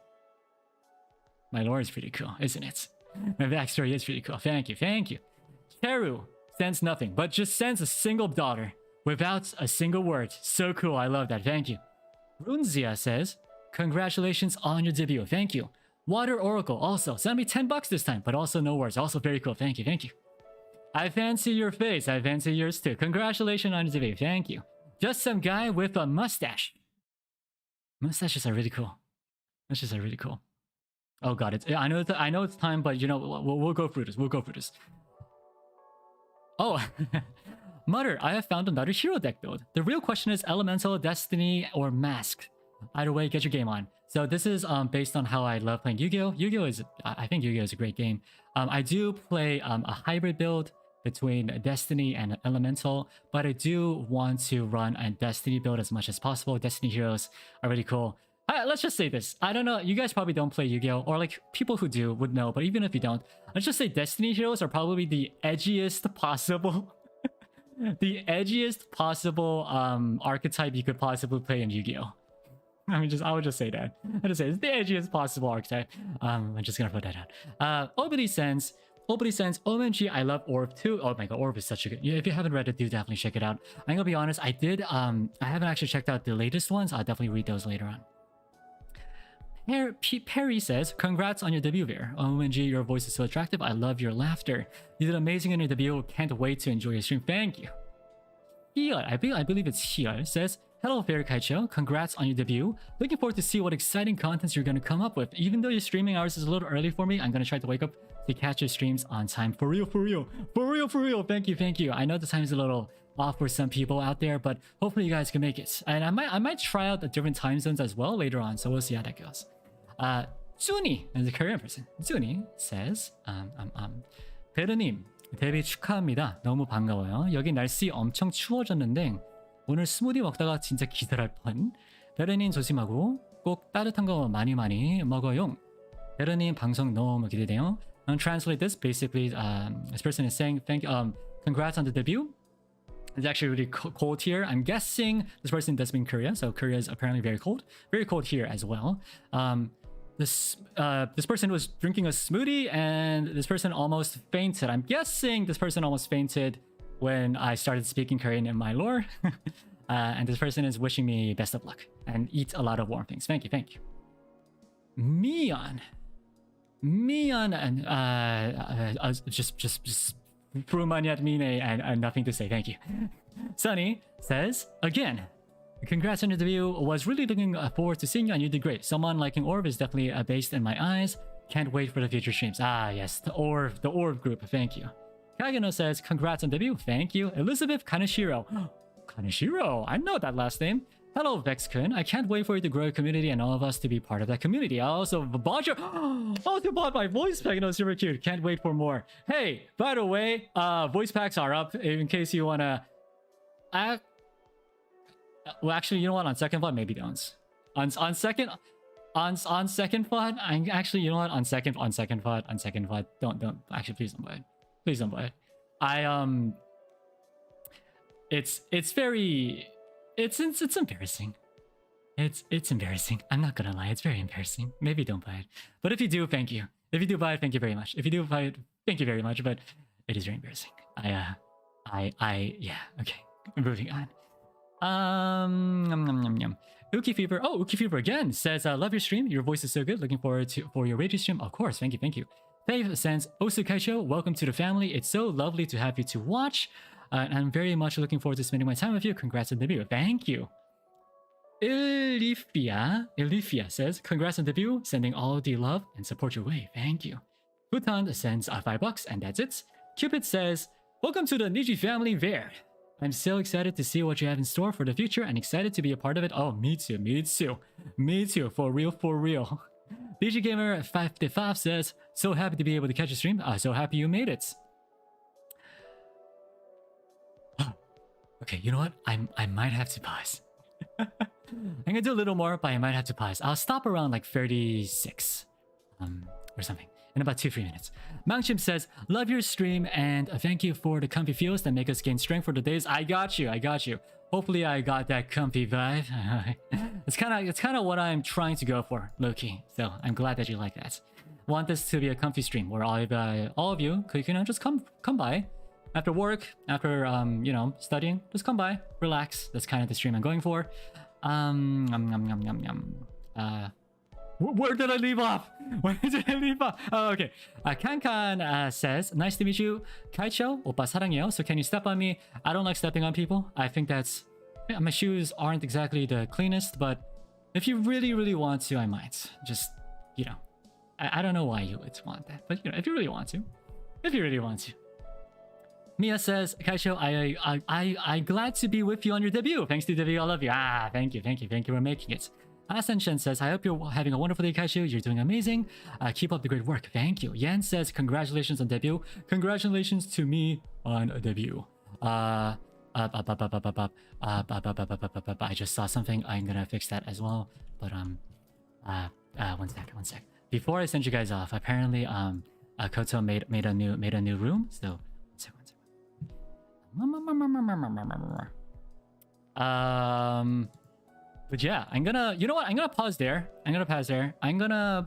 A: My lore is pretty cool, isn't it? My backstory is pretty cool. Thank you. Teru sends nothing, but just sends a single dollar without a single word. So cool. I love that. Thank you. Runzia says, congratulations on your debut. Thank you. Water Oracle also send me $10 this time, but also no words. Also very cool. Thank you. I fancy your face. I fancy yours too. Congratulations on your debut. Thank you. Just some guy with a mustache. Mustaches are really cool. Oh god, I know it's time, but you know we'll go through this. Oh, Mutter, I have found another hero deck build. The real question is Elemental, Destiny, or Mask. Either way, get your game on. So this is based on how I love playing Yu-Gi-Oh. I think Yu-Gi-Oh is a great game. I do play a hybrid build between Destiny and Elemental, but I do want to run a Destiny build as much as possible. Destiny heroes are really cool. Let's just say this. I don't know. You guys probably don't play Yu-Gi-Oh! Or like people who do would know. But even if you don't, let's just say Destiny heroes are probably the edgiest possible, archetype you could possibly play in Yu-Gi-Oh! I would just say that. I just say it's the edgiest possible archetype. I'm just gonna put that out. Obity sends, OMG, I love Orb too. Oh my god, Orb is such a good. Yeah, if you haven't read it, do definitely check it out. I'm gonna be honest. I haven't actually checked out the latest ones. I'll definitely read those later on. Perry says, congrats on your debut, Bear. OMG, your voice is so attractive. I love your laughter. You did amazing in your debut. Can't wait to enjoy your stream. Thank you. Here, I believe it's here. It says, Hello, Fair Kaicho. Congrats on your debut. Looking forward to see what exciting contents you're going to come up with. Even though your streaming hours is a little early for me, I'm going to try to wake up to catch your streams on time. For real, for real. For real, for real. Thank you, thank you. I know the time is a little off for some people out there, but hopefully you guys can make it. And I might try out the different time zones as well later on, so we'll see how that goes. Zuni, as a Korean person, Zuni says, 베르님, 데뷔 축하합니다. 너무 반가워요. 여기 날씨 엄청 추워졌는데 오늘 스무디 먹다가 진짜 기절할 뻔. 베르님 조심하고 꼭 따뜻한 거 많이 먹어요. 베르님 방송 너무 기대돼요. Translate this. Basically, this person is saying, congrats on the debut. It's actually really cold here. I'm guessing this person does mean Korea, so Korea is apparently very cold here as well. This person was drinking a smoothie and this person almost fainted. I'm guessing this person almost fainted when I started speaking Korean in my lore. And this person is wishing me best of luck and eat a lot of warm things. Thank you, thank you. Mian and just threw money at me and nothing to say. Thank you. Sunny says again, congrats on your debut. Was really looking forward to seeing you and you did great. Someone liking Orb is definitely based in my eyes. Can't wait for the future streams. Ah yes, the Orb group. Thank you. Kagano says congrats on debut. Thank you. Elizabeth Kaneshiro. Kaneshiro, I know that last name. Hello, Vex-kun. I can't wait for you to grow a community and all of us to be part of that community. I also bought your... I also bought my voice pack and it was super cute. Can't wait for more. Hey, by the way, voice packs are up in case you want to... Well, actually, you know what? On second thought, maybe don't. On second thought, I'm actually, you know what? On second thought, don't. Actually, please don't buy it. Please don't buy it. It's very... It's embarrassing. It's embarrassing. I'm not gonna lie, it's very embarrassing. Maybe don't buy it. But if you do, thank you. If you do buy it, thank you very much. If you do buy it, thank you very much. But it is very embarrassing. Yeah, okay. Moving on. Uki Fever. Oh, Uki Fever again says, love your stream. Your voice is so good. Looking forward for your radio stream. Of course, thank you. Faith sends, Osu Kaicho, welcome to the family. It's so lovely to have you to watch. And I'm very much looking forward to spending my time with you. Congrats on the debut. Thank you. Ilifia says, congrats on the debut. Sending all the love and support your way. Thank you. Futan sends $5 and that's it. Cupid says, welcome to the Niji family there. I'm so excited to see what you have in store for the future and excited to be a part of it. Oh, me too. For real. DJ Gamer 55 says, so happy to be able to catch a stream. So happy you made it. Okay, you know what? I might have to pause. I'm gonna do a little more, but I might have to pause. I'll stop around like 36 or something in about 2-3 minutes. Mangchim says, love your stream and thank you for the comfy feels that make us gain strength for the days. I got you. Hopefully I got that comfy vibe. It's kind of what I'm trying to go for, low-key. So I'm glad that you like that. Want this to be a comfy stream where all of you could, you know, just come by. After work, after, you know, studying, just come by, relax. That's kind of the stream I'm going for. Where did I leave off? Oh, okay. Kankan says, nice to meet you. Kaicho, oppa 사랑해요. So can you step on me? I don't like stepping on people. I think that's... Yeah, my shoes aren't exactly the cleanest, but if you really want to, I might. Just, you know. I don't know why you would want that, but, you know, if you really want to. Mia says, Kaicho, I glad to be with you on your debut. Thanks to the debut, I love you. Thank you for making it. Ascension says, I hope you're having a wonderful day, Kaicho. You're doing amazing. Keep up the great work. Thank you. Yan says, congratulations on debut. Congratulations to me on a debut. I just saw something. I'm gonna fix that as well. But one sec. Before I send you guys off, apparently Koto made a new room. So but yeah, I'm gonna, you know what? I'm gonna pause there. I'm gonna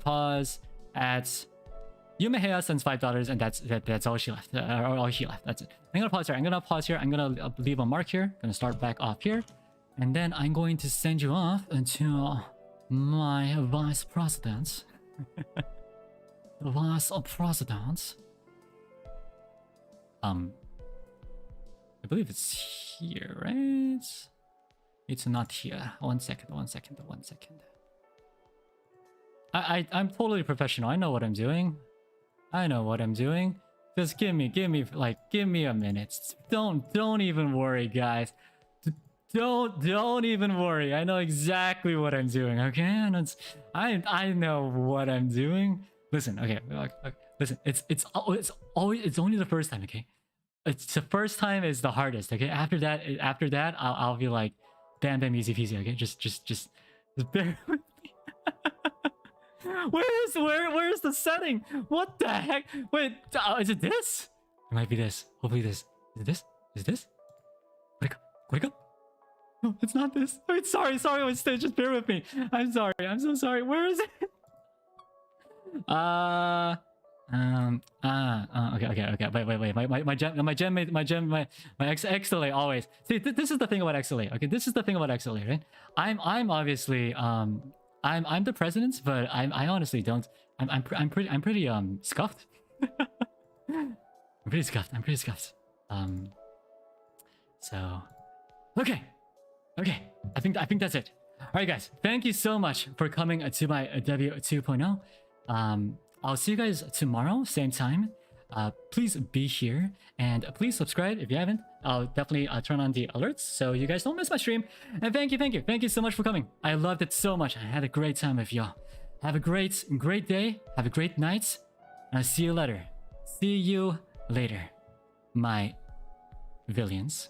A: pause at Yumehea sends $5 and that's all she left. Or all he left. That's it. I'm gonna pause here. I'm gonna leave a mark here. Gonna start back off here, and then I'm going to send you off into my vice president. The vice president. I believe it's here, right? It's not here. 1 second, 1 second, 1 second. I'm totally professional. I know what I'm doing. I know what I'm doing. Just give me a minute. Don't even worry, guys. Don't even worry. I know exactly what I'm doing. Okay, and I know what I'm doing. Listen, okay, listen. It's only the first time. Okay, it's the first time is the hardest. Okay, after that, I'll be like, bam, easy peasy. Okay, just bear with me. Where's the setting? What the heck? Wait, is it this? It might be this. Hopefully this. Is it this? Is it this? Wake up. No, it's not this. Wait, sorry, just bear with me. I'm sorry. I'm so sorry. Where is it? Okay. Wait. My XSOLEIL always. See, this is the thing about XSOLEIL. Okay, this is the thing about XSOLEIL, right? I'm obviously I'm the president, but I honestly don't. I'm pretty scuffed. I'm pretty scuffed. So okay. I think that's it. All right, guys. Thank you so much for coming to my W 2.0. I'll see you guys tomorrow, same time. Please be here and please subscribe if you haven't. I'll definitely turn on the alerts so you guys don't miss my stream. And thank you so much for coming. I loved it so much. I had a great time with y'all. Have a great day. Have a great night. And I'll see you later. See you later, my villains.